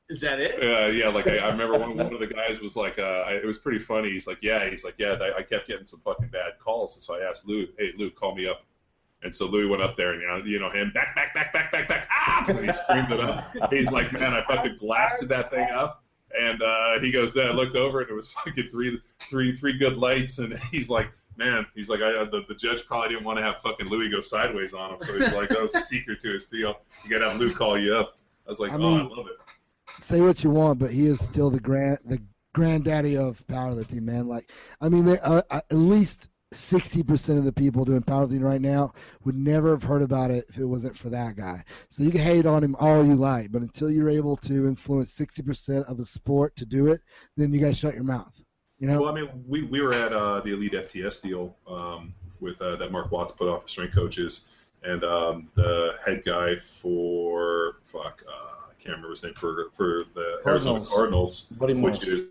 Is that it? Yeah. Like I remember one of the guys was like, it was pretty funny. He's like, yeah. I kept getting some fucking bad calls, and so I asked Lou, hey Lou, call me up. And so Louis went up there and him back, ah! And he screamed it up. He's like, man, I fucking blasted that thing up. And he goes, I looked over, and it was fucking three good lights. And he's like, man, the judge probably didn't want to have fucking Louis go sideways on him. So he's like, that was the secret to his deal. You got to have Lou call you up. I was like, I love it. Say what you want, but he is still the granddaddy of powerlifting, man. Like, at least 60% of the people doing powerlifting right now would never have heard about it if it wasn't for that guy. So you can hate on him all you like, but until you're able to influence 60% of the sport to do it, then you got to shut your mouth. Well, we were at the Elite FTS deal with that Mark Watts put off for strength coaches, and the head guy for I can't remember his name for the Arizona Cardinals, Buddy Morris. Which is.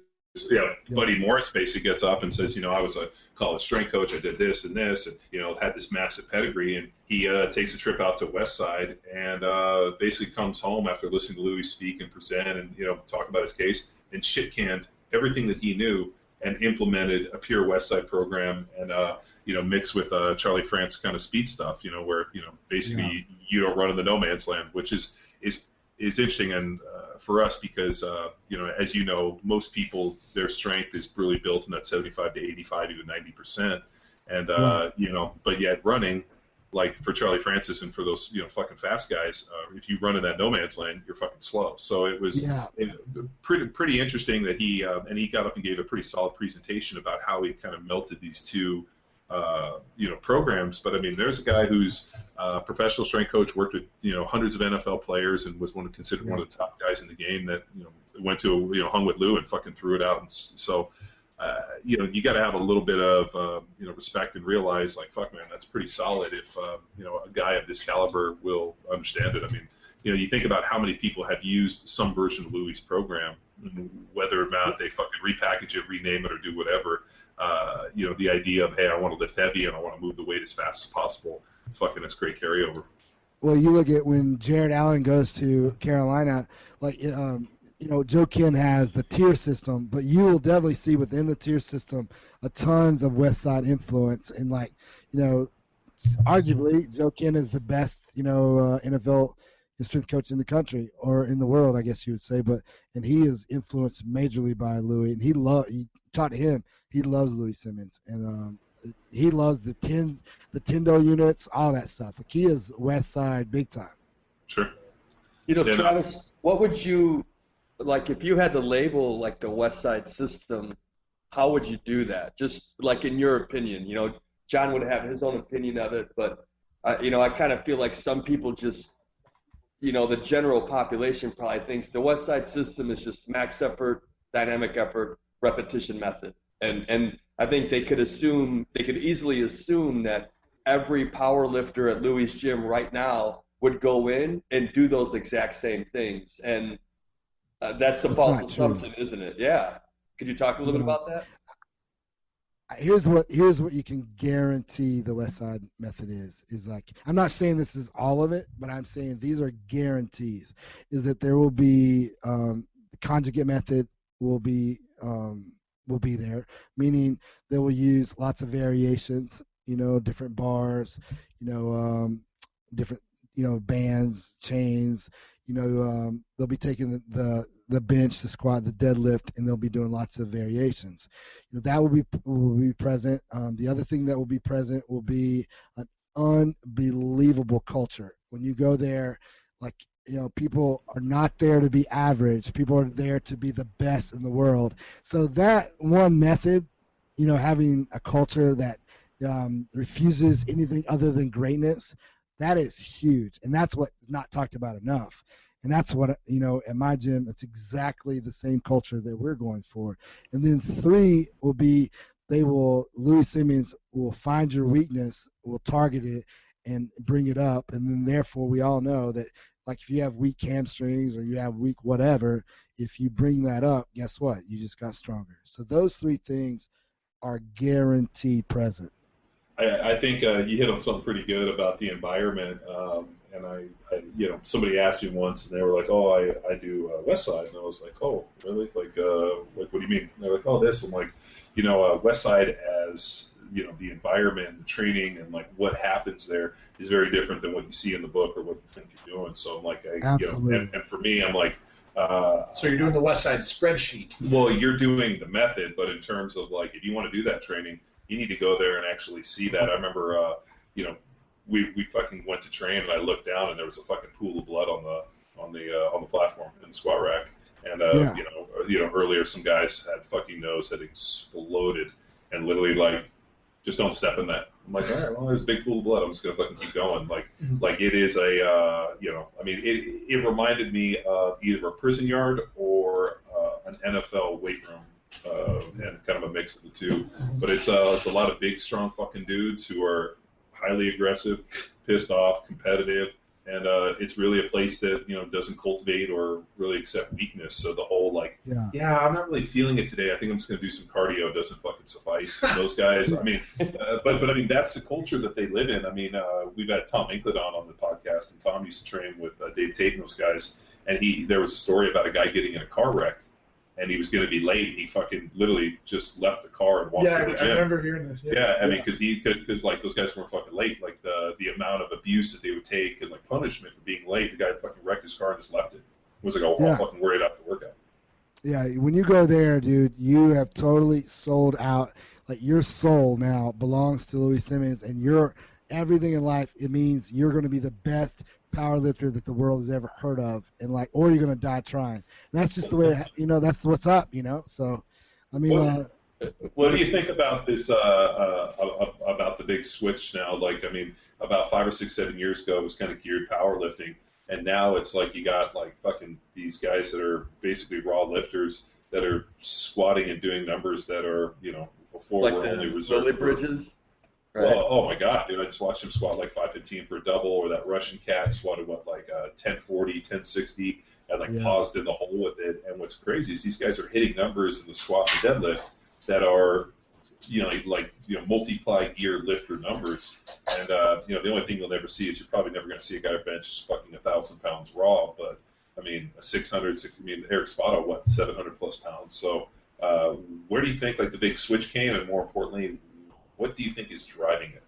Yeah, Buddy Morris basically gets up and says, I was a college strength coach, I did this and this, and, had this massive pedigree, and he takes a trip out to Westside and basically comes home after listening to Louis speak and present and, talk about his case, and shit-canned everything that he knew and implemented a pure Westside program and, mixed with Charlie France kind of speed stuff, where, basically you don't run in the no man's land, which is interesting and for us because as most people, their strength is really built in that 75 to 85 even 90%, and but yet running like for Charlie Francis and for those fucking fast guys, if you run in that no man's land, you're fucking slow. So it was pretty interesting that he and he got up and gave a pretty solid presentation about how he kind of melted these two programs. But I mean, there's a guy who's a professional strength coach, worked with hundreds of NFL players, and was considered one of the top guys in the game. That went to hung with Lou and fucking threw it out. And so you got to have a little bit of respect and realize, like, fuck, man, that's pretty solid. If a guy of this caliber will understand it. I mean, you think about how many people have used some version of Louis' program, whether or not they fucking repackage it, rename it, or do whatever. The idea of, hey, I want to lift heavy and I want to move the weight as fast as possible. Fucking, that's great carryover. Well, you look at when Jared Allen goes to Carolina, like, Joe Ken has the tier system, but you will definitely see within the tier system a tons of West Side influence. And, like, arguably Joe Ken is the best, NFL strength coach in the country or in the world, I guess you would say. And he is influenced majorly by Louis, and you talk to him, he loves Louis Simmons, and he loves the Tendo units, all that stuff. Like, he is West Side big time. Sure. Travis, what would you like if you had to label like the West Side system? How would you do that? Just like in your opinion, John would have his own opinion of it, but I kind of feel like some people just, the general population probably thinks the West Side system is just max effort, dynamic effort, repetition method. And I think they could easily assume that every power lifter at Louis' gym right now would go in and do those exact same things. And that's a false assumption, isn't it? Yeah. Could you talk a little bit about that? Here's what you can guarantee the West Side method is like, I'm not saying this is all of it, but I'm saying these are guarantees, is that there will be the conjugate method will be there, meaning they will use lots of variations, different bars, different, bands, chains, they'll be taking the bench, the squat, the deadlift, and they'll be doing lots of variations. That will be present. The other thing that will be present will be an unbelievable culture. When you go there, like, people are not there to be average. People are there to be the best in the world. So that one method, having a culture that refuses anything other than greatness, that is huge. And that's what's not talked about enough. And that's what, at my gym, that's exactly the same culture that we're going for. And then 3 will be, Louis Simmons will find your weakness, will target it, and bring it up. And then therefore we all know that, like, if you have weak hamstrings or you have weak whatever, if you bring that up, guess what? You just got stronger. So those 3 things are guaranteed present. I think you hit on something pretty good about the environment. And I somebody asked me once, and they were like, "Oh, I do West Side," and I was like, "Oh, really? Like what do you mean?" And they're like, "Oh, this." I'm like, West Side as the environment, the training, and like what happens there is very different than what you see in the book or what you think you're doing. So I'm like, and for me, I'm like, so you're doing the West Side spreadsheet. Well, you're doing the method, but in terms of like, if you want to do that training, you need to go there and actually see that. I remember, we fucking went to train, and I looked down, and there was a fucking pool of blood on the platform in the squat rack. And earlier some guys had fucking nose had exploded, and literally like, just don't step in that. I'm like, all right, well, there's a big pool of blood. I'm just gonna fucking keep going. Like it is a it reminded me of either a prison yard or an NFL weight room. And kind of a mix of the two, but it's a lot of big, strong fucking dudes who are highly aggressive, pissed off, competitive, and it's really a place that doesn't cultivate or really accept weakness. So the whole like, I'm not really feeling it today. I think I'm just gonna do some cardio. Doesn't fucking suffice. And those guys, I mean, but I mean that's the culture that they live in. I mean, we've had Tom Incledon on the podcast, and Tom used to train with Dave Tate and those guys, and there was a story about a guy getting in a car wreck. And he was going to be late. He fucking literally just left the car and walked to the gym. I remember hearing this. I mean, because like those guys weren't fucking late. Like the amount of abuse that they would take and like punishment for being late. The guy fucking wrecked his car and just left it. Was like, I'll fucking worry about the workout. Yeah, when you go there, dude, you have totally sold out. Like your soul now belongs to Louis Simmons, and you're everything in life, it means you're going to be the best power lifter that the world has ever heard of, and like, or you're going to die trying. And that's just the way, that's what's up, So, I mean, what do you think about this? About the big switch now? Like, I mean, about 5 or 6, 7 years ago, it was kind of geared powerlifting, and now it's like you got like fucking these guys that are basically raw lifters that are squatting and doing numbers that are, before like were only reserved Lily Bridges. Right. Well, oh my God, dude! I just watched him squat like 515 for a double, or that Russian cat squatted 1040, 1060, and paused in the hole with it. And what's crazy is these guys are hitting numbers in the squat and deadlift that are, multiply gear lifter numbers. And the only thing you'll never see is you're probably never going to see a guy bench fucking 1,000 pounds raw. But I mean, a 660. I mean, Eric Spada, 700 plus pounds. So where do you think the big switch came, and more importantly, what do you think is driving it?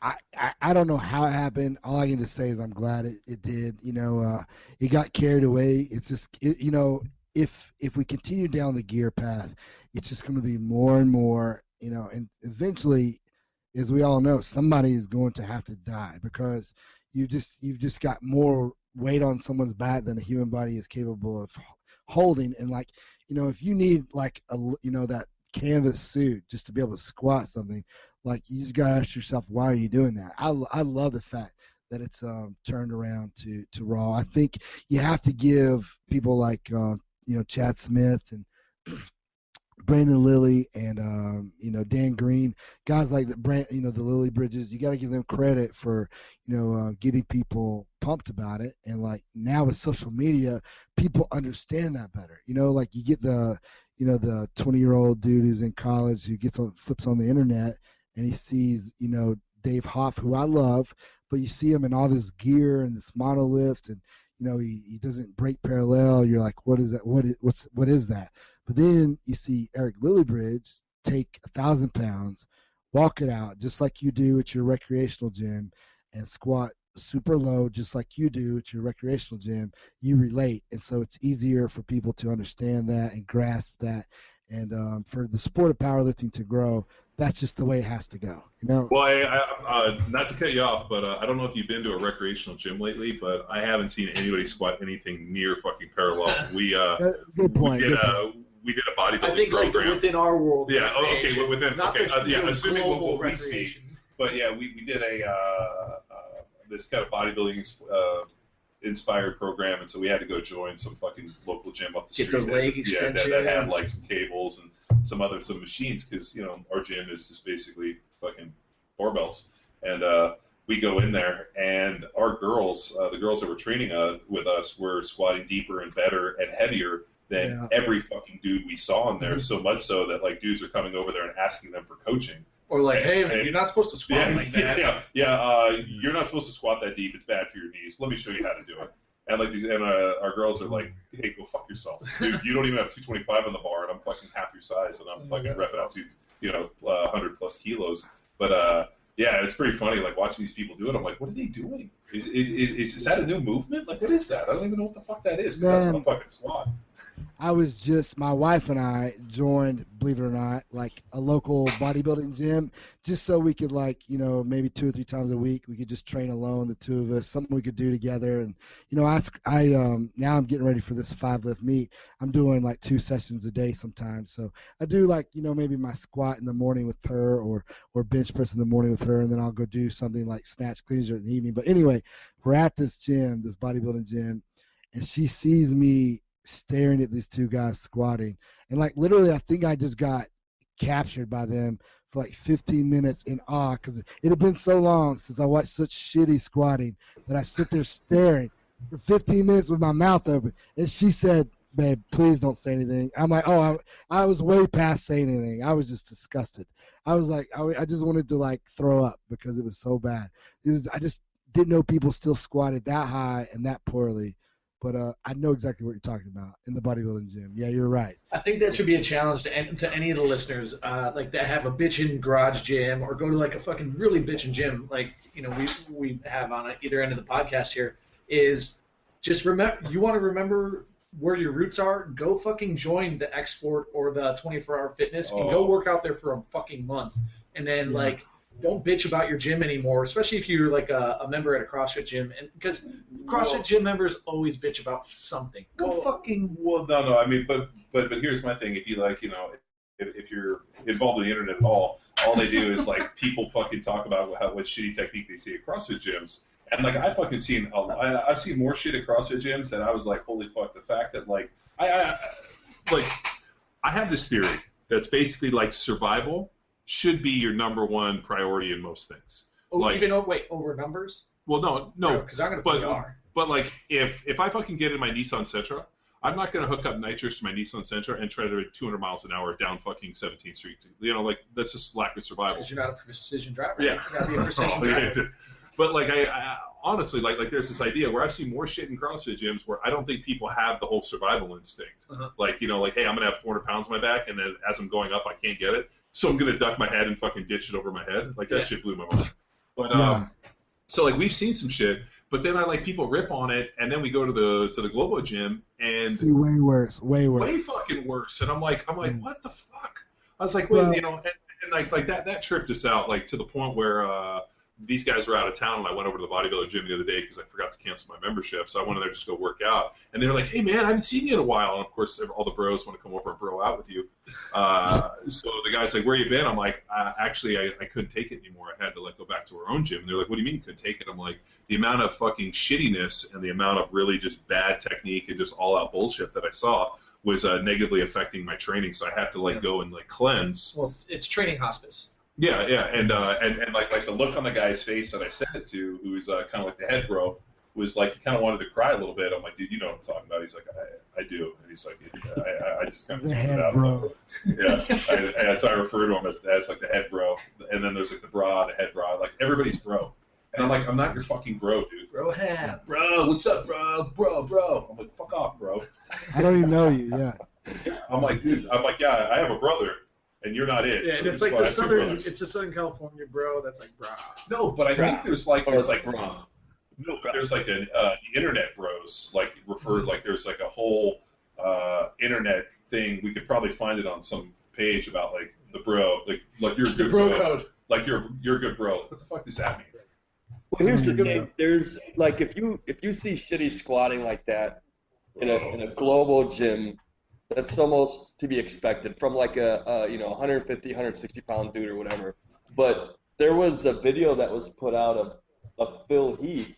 I don't know how it happened. All I can just say is I'm glad it did. It got carried away. It's just, if we continue down the gear path, it's just going to be more and more, and eventually, as we all know, somebody is going to have to die because you've just got more weight on someone's back than a human body is capable of holding. And if you need that canvas suit just to be able to squat something, you just gotta ask yourself, why are you doing that? I love the fact that it's turned around to raw. I think you have to give people like Chad Smith and Brandon Lilly and Dan Green, guys like the Lily Bridges. You got to give them credit for getting people pumped about it. And now with social media, people understand that better. You get the 20-year-old dude who's in college who flips on the internet and he sees Dave Hoff, who I love, but you see him in all this gear and this monolift, and he doesn't break parallel. You're like, what is that? What is that? But then you see Eric Lillibridge take 1,000 pounds, walk it out just like you do at your recreational gym, and squat super low just like you do at your recreational gym. You relate, and so it's easier for people to understand that and grasp that, and for the sport of powerlifting to grow. That's just the way it has to go, Well, I not to cut you off, but I don't know if you've been to a recreational gym lately, but I haven't seen anybody squat anything near fucking parallel. Good point. We did a bodybuilding I think program. Within our world. Yeah. Okay. Within. Not assuming global what we see. But yeah, we did this kind of bodybuilding inspired program, and so we had to go join some fucking local gym up the street. Get those leg extensions. That had some cables and some machines, because our gym is just basically fucking barbells, and we go in there, and our girls, the girls that were training with us, were squatting deeper and better and heavier than every fucking dude we saw in there. Mm-hmm. So much so that dudes are coming over there and asking them for coaching. Or hey, man, you're not supposed to squat like that. You're not supposed to squat that deep. It's bad for your knees. Let me show you how to do it. And our girls are like, hey, go fuck yourself, dude. You don't even have 225 on the bar, and I'm fucking half your size, and I'm fucking repping out to 100 plus kilos. But it's pretty funny, watching these people do it. I'm like, what are they doing? Is that a new movement? What is that? I don't even know what the fuck that is, because that's not a fucking squat. My wife and I joined, believe it or not, a local bodybuilding gym, just so we could maybe 2 or 3 times a week, we could just train alone, the two of us, something we could do together. And, now I'm getting ready for this 5-lift meet. I'm doing 2 sessions a day sometimes. So I do maybe my squat in the morning with her, or bench press in the morning with her. And then I'll go do something like snatch cleans in the evening. But anyway, we're at this gym, this bodybuilding gym, and she sees me staring at these 2 guys squatting, and literally I think I just got captured by them for 15 minutes in awe, because it had been so long since I watched such shitty squatting that I sit there staring for 15 minutes with my mouth open. And she said, babe, please don't say anything. I'm like, I was way past saying anything. I was just disgusted. I was I just wanted to throw up because it was so bad. I just didn't know people still squatted that high and that poorly. But I know exactly what you're talking about in the bodybuilding gym. Yeah, you're right. I think that should be a challenge to any of the listeners that have a bitchin' garage gym, or go to a fucking really bitchin' gym we have on either end of the podcast here, is just remember, you want to remember where your roots are, go fucking join the X-Sport or the 24-Hour Fitness and go work out there for a fucking month. And then don't bitch about your gym anymore, especially if you're like a member at a CrossFit gym, and because CrossFit gym members always bitch about something. No. I mean, but here's my thing. If you like, you know, if you're involved in the internet at all they do is like people fucking talk about what shitty technique they see at CrossFit gyms. And like I've seen more shit at CrossFit gyms that I was like, holy fuck, the fact that like I have this theory that's basically like survival should be your number one priority in most things. Oh, like, over numbers? Well, no, because I'm gonna PR. But like if I fucking get in my Nissan Sentra, I'm not gonna hook up nitrous to my Nissan Sentra and try to do 200 miles an hour down fucking 17th Street. You know, like that's just lack of survival. Because you're not a precision driver. Yeah, you gotta be a precision driver. But like I honestly like there's this idea where I see more shit in CrossFit gyms where I don't think people have the whole survival instinct. Uh-huh. Like, you know, like, hey, I'm gonna have 400 pounds on my back, and then as I'm going up, I can't get it, so I'm gonna duck my head and fucking ditch it over my head. Like that shit blew my mind. But so like we've seen some shit, but then I like people rip on it, and then we go to the Globo gym and see way worse. Way fucking worse. And I'm like, what the fuck? I was like, wait, you know, and like that tripped us out, like to the point where these guys were out of town, and I went over to the bodybuilder gym the other day because I forgot to cancel my membership. So I went in there just to go work out. And they were like, hey, man, I haven't seen you in a while. And, of course, all the bros want to come over and bro out with you. So the guy's like, where you been? I'm like, actually, I couldn't take it anymore. I had to, like, go back to our own gym. And they're like, what do you mean you couldn't take it? I'm like, the amount of fucking shittiness and the amount of really just bad technique and just all-out bullshit that I saw was negatively affecting my training. So I had to, like, go and, like, cleanse. Well, it's training hospice. Yeah, and like the look on the guy's face that I sent it to, who was kind of like the head bro, was like he kind of wanted to cry a little bit. I'm like, dude, you know what I'm talking about? He's like, I do, and he's like, I just kind of tuned it out. Bro. Yeah, and so I refer to him as like the head bro, and then there's like the bra, the head bra, like everybody's bro, and I'm like, I'm not your fucking bro, dude. Bro, bro, what's up, bro? Bro. I'm like, fuck off, bro. I don't even know you. Yeah. I'm like, dude. I'm like, yeah, I have a brother. And you're not it. Yeah, so and it's like the southern. It's a Southern California bro. That's like bro. No, but I think there's like bro. No, but there's like an internet bros like referred like there's like a whole internet thing. We could probably find it on some page about like the bro, like you're a good bro code. Like you're a good bro. What the fuck does that mean? Well, here's the thing. There's like if you see shitty squatting like that in a global gym. That's almost to be expected from like a 150, 160 pound dude or whatever. But there was a video that was put out of Phil Heath.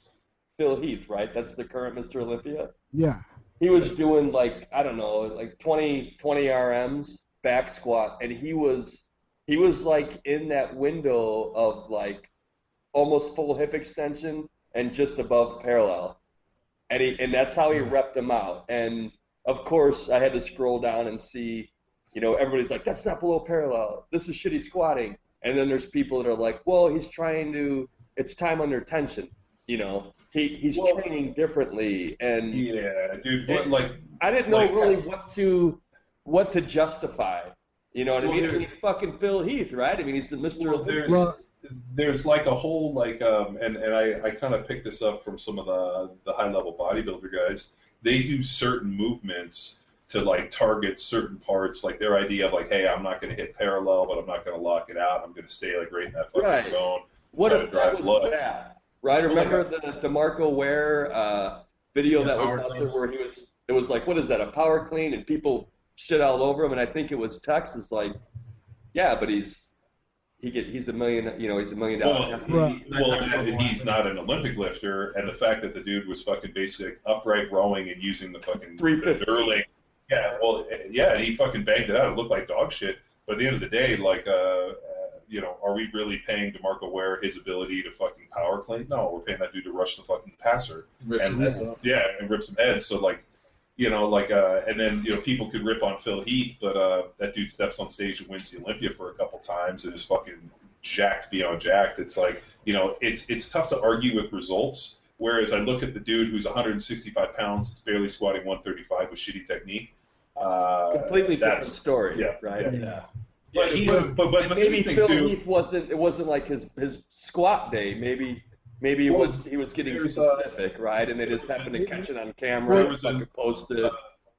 Phil Heath, right? That's the current Mr. Olympia. Yeah. He was doing like, I don't know, like 20 RMs back squat, and he was like in that window of like almost full hip extension and just above parallel. And that's how he repped them out. And of course, I had to scroll down and see, you know, everybody's like, that's not below parallel. This is shitty squatting. And then there's people that are like, well, it's time under tension. You know, he's training differently. And yeah, dude, like I didn't know really what to justify. You know what I mean? I mean, he's fucking Phil Heath, right? I mean, he's the Mr. Olympia. There's like a whole like and I kind of picked this up from some of the high level bodybuilder guys. They do certain movements to like target certain parts, like their idea of like, hey, I'm not going to hit parallel, but I'm not going to lock it out. I'm going to stay like right in that fucking zone. What if that was bad? Right? Remember the DeMarco Ware video that was out there where it was like, what is that, a power clean, and people shit all over him, and I think it was Texas like, yeah, but he's $1 million, you know, he's $1 million. He's not an Olympic lifter, and the fact that the dude was fucking basically upright rowing and using the fucking 350. knurling. Yeah, and he fucking banged it out. It looked like dog shit. But at the end of the day, like, you know, are we really paying DeMarco Ware his ability to fucking power clean? No, we're paying that dude to rush the fucking passer. Rip some heads off. Yeah, and rip some heads. So, like, you know, like, and then, you know, people could rip on Phil Heath, but that dude steps on stage and wins the Olympia for a couple times and is fucking jacked beyond jacked. It's like, you know, it's tough to argue with results. Whereas I look at the dude who's 165 pounds, barely squatting 135 with shitty technique. Completely different story, right? Yeah. But maybe Phil Heath wasn't. It wasn't like his squat day. Maybe he was getting specific, right? And they just happened to catch it on camera and post it.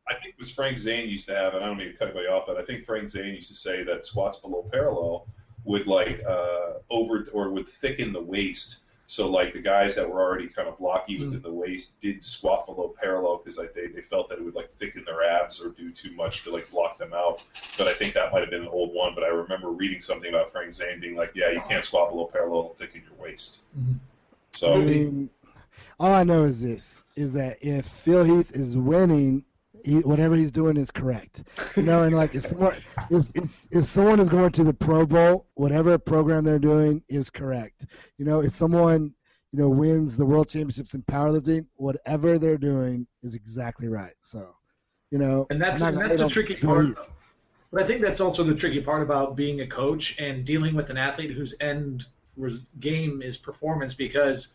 I think it was Frank Zane used to have, and I don't mean to cut anybody off, but I think Frank Zane used to say that squats below parallel would like would thicken the waist. So like the guys that were already kind of blocky within the waist did squat below parallel because like they felt that it would like thicken their abs or do too much to like block them out. But I think that might have been an old one. But I remember reading something about Frank Zane being like, yeah, you can't squat below parallel, it'll thicken your waist. Mm-hmm. So I mean, all I know is that if Phil Heath is winning, whatever he's doing is correct. You know, and like if someone is going to the Pro Bowl, whatever program they're doing is correct. You know, if someone, you know, wins the World Championships in powerlifting, whatever they're doing is exactly right. So, you know, and that's a tricky part. But I think that's also the tricky part about being a coach and dealing with an athlete whose end game is performance, because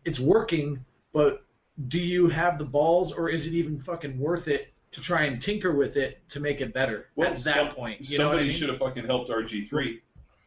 it's working, but do you have the balls, or is it even fucking worth it to try and tinker with it to make it better at that point? Somebody should have fucking helped RG3.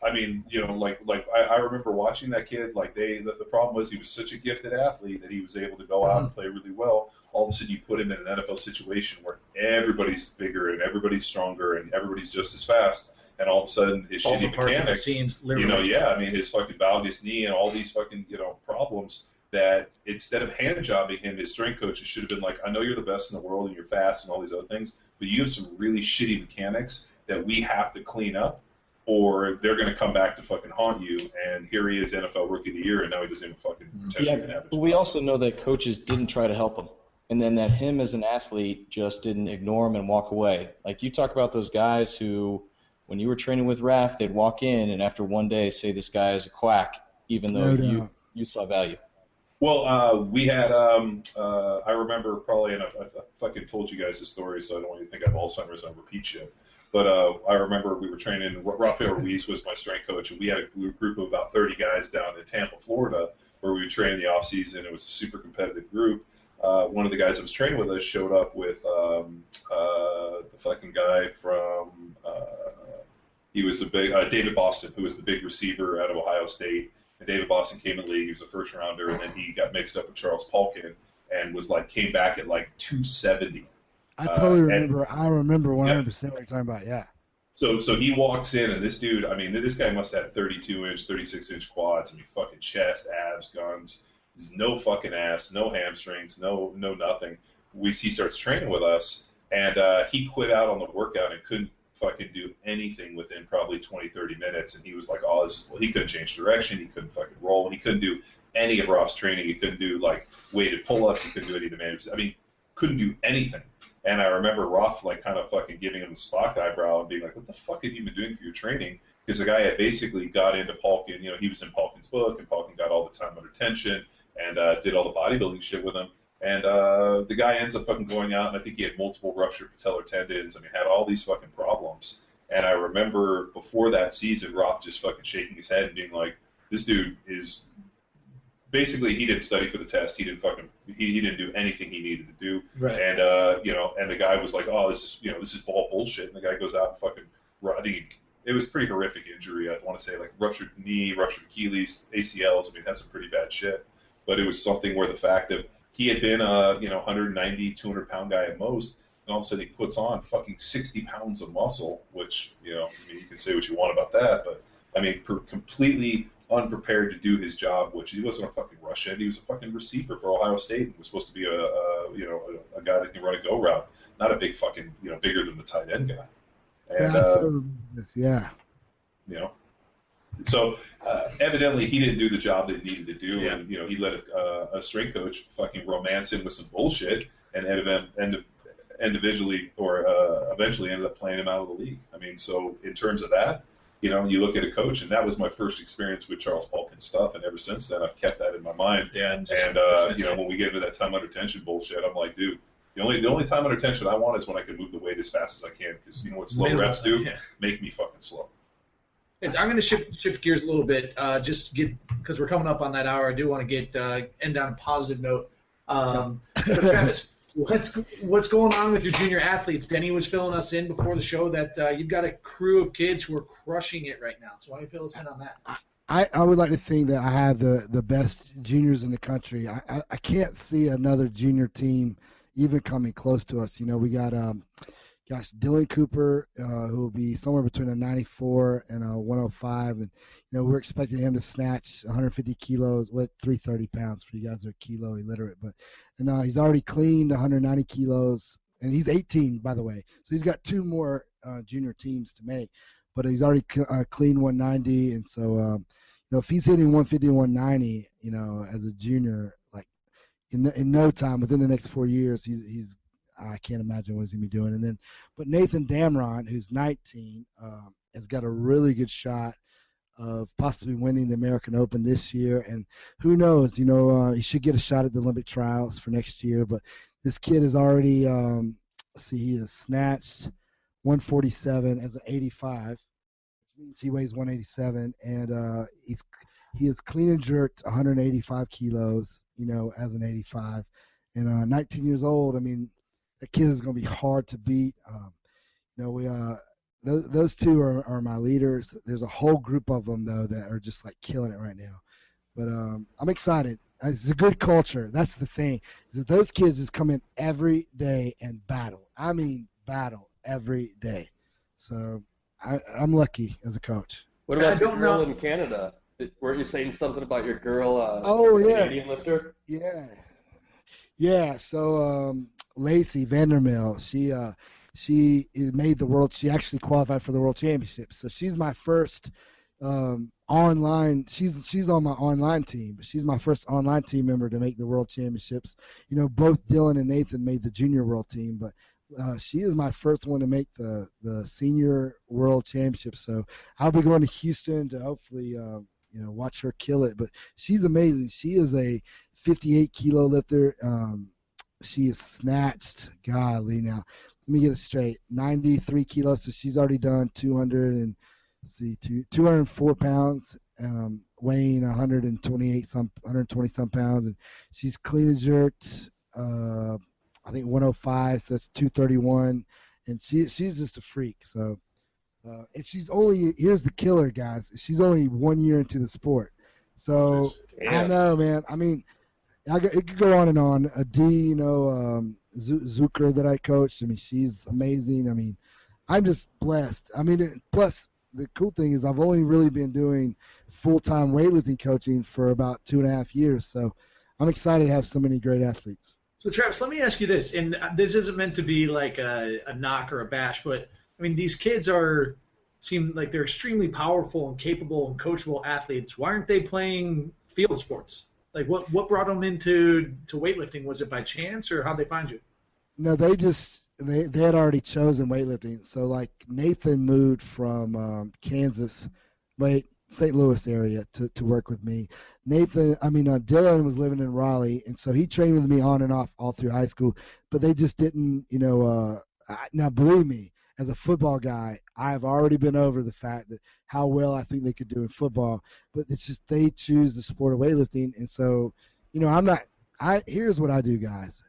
I mean, you know, like I remember watching that kid. Like the problem was he was such a gifted athlete that he was able to go out and play really well. All of a sudden, you put him in an NFL situation where everybody's bigger and everybody's stronger and everybody's just as fast. And all of a sudden, his shitty mechanics, you know, I mean, his fucking valgus knee and all these fucking, you know, problems. That instead of hand jobbing him, his strength coaches should have been like, I know you're the best in the world and you're fast and all these other things, but you have some really shitty mechanics that we have to clean up, or they're going to come back to fucking haunt you. And here he is, NFL Rookie of the Year, and now he doesn't even fucking potentially have it. But we also know that coaches didn't try to help him, and then that him as an athlete just didn't ignore him and walk away. Like you talk about those guys who, when you were training with Raph, they'd walk in and after one day say this guy is a quack, even though you saw value. Well, we had, I remember probably, and I fucking told you guys this story, so I don't want you to think I have Alzheimer's and I repeat shit. But I remember we were training, Rafael Ruiz was my strength coach, and we had a group of about 30 guys down in Tampa, Florida, where we would train in the off season. It was a super competitive group. One of the guys that was training with us showed up with the fucking guy from, he was a big, David Boston, who was the big receiver out of Ohio State. And David Boston came in the league. He was a first rounder, and then he got mixed up with Charles Palkin and was like came back at like 270. I totally remember. I remember 100% what you're talking about. Yeah. So he walks in, and this dude, I mean, this guy must have 32-inch, 36-inch quads, and fucking chest, abs, guns. There's no fucking ass, no hamstrings, no nothing. He starts training with us, and he quit out on the workout and couldn't fucking do anything within probably 20-30 minutes, and he was like, oh, he couldn't change direction, he couldn't fucking roll, he couldn't do any of Roth's training, he couldn't do like weighted pull-ups, he couldn't do any of the managers, I mean, couldn't do anything. And I remember Roth like kind of fucking giving him the Spock eyebrow and being like, what the fuck have you been doing for your training? Because the guy had basically got into Palkin, you know, he was in Palkin's book, and Palkin got all the time under tension and did all the bodybuilding shit with him. And the guy ends up fucking going out, and I think he had multiple ruptured patellar tendons. I mean, had all these fucking problems. And I remember before that season, Roth just fucking shaking his head and being like, this dude is basically, he didn't study for the test. He didn't fucking, he didn't do anything he needed to do. Right. And, you know, and the guy was like, oh, this is all bullshit. And the guy goes out and fucking, I think it was pretty horrific injury. I want to say like ruptured knee, ruptured Achilles, ACLs. I mean, that's some pretty bad shit. But it was something where the fact of, he had been a 190, 200-pound guy at most, and all of a sudden he puts on fucking 60 pounds of muscle, which, you know, I mean, you can say what you want about that, but, I mean, completely unprepared to do his job, which he wasn't a fucking rush end. He was a fucking receiver for Ohio State and was supposed to be a guy that can run a go route, not a big fucking, you know, bigger than the tight end guy. And, yeah. You know. So evidently he didn't do the job that he needed to do, and you know he let a strength coach fucking romance him with some bullshit, and eventually ended up playing him out of the league. I mean, so in terms of that, you know, you look at a coach, and that was my first experience with Charles Palkin stuff, and ever since then I've kept that in my mind. Yeah, and you know, when we get into that time under tension bullshit, I'm like, dude, the only time under tension I want is when I can move the weight as fast as I can, because you know what slow reps do? Make me fucking slow. I'm going to shift gears a little bit, because we're coming up on that hour. I do want to end on a positive note. So Travis, what's going on with your junior athletes? Denny was filling us in before the show that you've got a crew of kids who are crushing it right now. So why don't you fill us in on that? I would like to think that I have the best juniors in the country. I can't see another junior team even coming close to us. You know, we got gosh, Dylan Cooper, who will be somewhere between a 94 and a 105, and we're expecting him to snatch 150 kilos, 330 pounds for you guys that are kilo illiterate, and he's already cleaned 190 kilos, and he's 18 by the way, so he's got 2 more junior teams to make, but he's already cleaned 190, and so if he's hitting 150 and 190, as a junior, like in no time, within the next 4 years, he's I can't imagine what he's going to be doing. But Nathan Damron, who's 19, has got a really good shot of possibly winning the American Open this year. And who knows, he should get a shot at the Olympic trials for next year. But this kid is already, he has snatched 147 as an 85, which means he weighs 187. And he has clean and jerked 185 kilos, as an 85. And 19 years old, I mean, that kid is going to be hard to beat. Those 2 are my leaders. There's a whole group of them though that are just like killing it right now. But I'm excited. It's a good culture. That's the thing. Is that those kids just come in every day and battle. I mean, battle every day. So I'm lucky as a coach. What about your girl in Canada? Weren't you saying something about your girl? Canadian lifter. Yeah. So. Lacey Vandermill, she made the world. She actually qualified for the World Championship. So she's my first online. She's on my online team, but she's my first online team member to make the World Championships. Both Dylan and Nathan made the Junior World Team, but she is my first one to make the Senior World Championship. So I'll be going to Houston to hopefully watch her kill it. But she's amazing. She is a 58 kilo lifter. She is snatched, golly, now, let me get it straight, 93 kilos, so she's already done 204 pounds, weighing 120 some pounds, and she's clean and jerked, I think 105, so that's 231, and she's just a freak, so, and she's only, here's the killer, guys, she's only 1 year into the sport, so, I know, man, I mean, it could go on and on. Zucker that I coached, I mean, she's amazing. I mean, I'm just blessed. I mean, plus, the cool thing is I've only really been doing full-time weightlifting coaching for about 2.5 years, so I'm excited to have so many great athletes. So, Travis, let me ask you this, and this isn't meant to be like a knock or a bash, but, I mean, these kids seem like they're extremely powerful and capable and coachable athletes. Why aren't they playing field sports? Like, what brought them into weightlifting? Was it by chance, or how'd they find you? No, they had already chosen weightlifting. So, like, Nathan moved from Kansas, St. Louis area to work with me. Dylan was living in Raleigh, and so he trained with me on and off all through high school. But they just didn't, now believe me, as a football guy, I've already been over the fact that how well I think they could do in football, but it's just they choose the sport of weightlifting, and so, here's what I do, guys.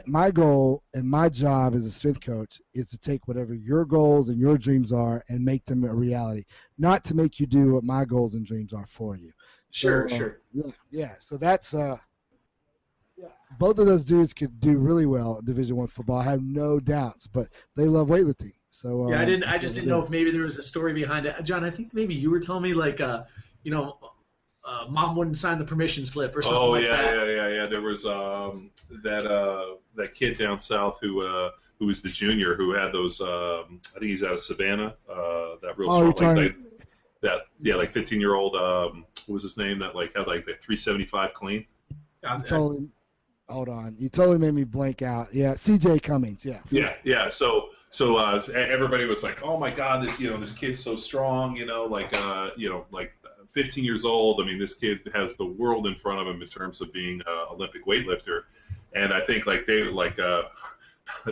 My goal and my job as a strength coach is to take whatever your goals and your dreams are and make them a reality, not to make you do what my goals and dreams are for you. Sure. Yeah. So that's both of those dudes could do really well at Division I football. I have no doubts, but they love weightlifting. So I just didn't know if maybe there was a story behind it. John, I think maybe you were telling me mom wouldn't sign the permission slip or something that. Yeah. There was that kid down south who was the junior who had those. I think he's out of Savannah. That real strong, like 15-year-old. What was his name? That had the 375 clean. Hold on. You totally made me blank out. Yeah, C.J. Cummings. Yeah. Yeah. So everybody was like, "Oh my God, this kid's so strong." 15 years old. I mean, this kid has the world in front of him in terms of being an Olympic weightlifter. And I think I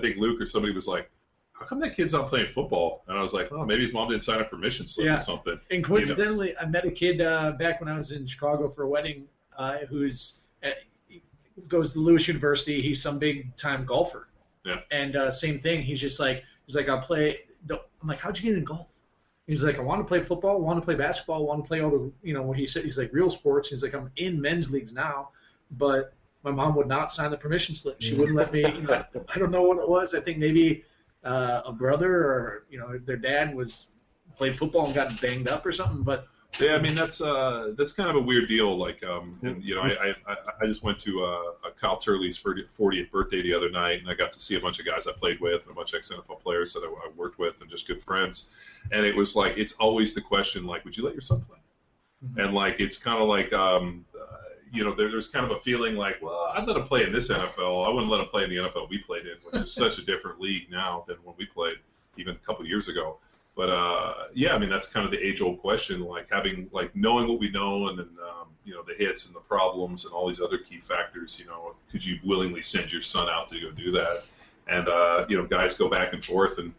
think Luke or somebody was like, "How come that kid's not playing football?" And I was like, "Oh, maybe his mom didn't sign a permission slip or something." And coincidentally, I met a kid back when I was in Chicago for a wedding he goes to Lewis University. He's some big-time golfer. Yeah. And same thing. He's like, I'll play. I'm like, how'd you get into golf? He's like, I want to play football, want to play basketball, want to play all the, what he said. He's like, real sports. He's like, I'm in men's leagues now, but my mom would not sign the permission slip. She wouldn't let me. I don't know what it was. I think maybe a brother or their dad played football and got banged up or something. But yeah, I mean that's kind of a weird deal. Like, and I just went to Kyle Turley's 40th birthday the other night, and I got to see a bunch of guys I played with and a bunch of ex-NFL players that I worked with and just good friends. And it was like, it's always the question, like, would you let your son play? Mm-hmm. And like, it's kind of like, there's kind of a feeling like, well, I'd let him play in this NFL. I wouldn't let him play in the NFL we played in, which is such a different league now than when we played even a couple of years ago. But I mean, that's kind of the age-old question, like knowing what we know, and then the hits and the problems and all these other key factors. Could you willingly send your son out to go do that? And guys go back and forth, and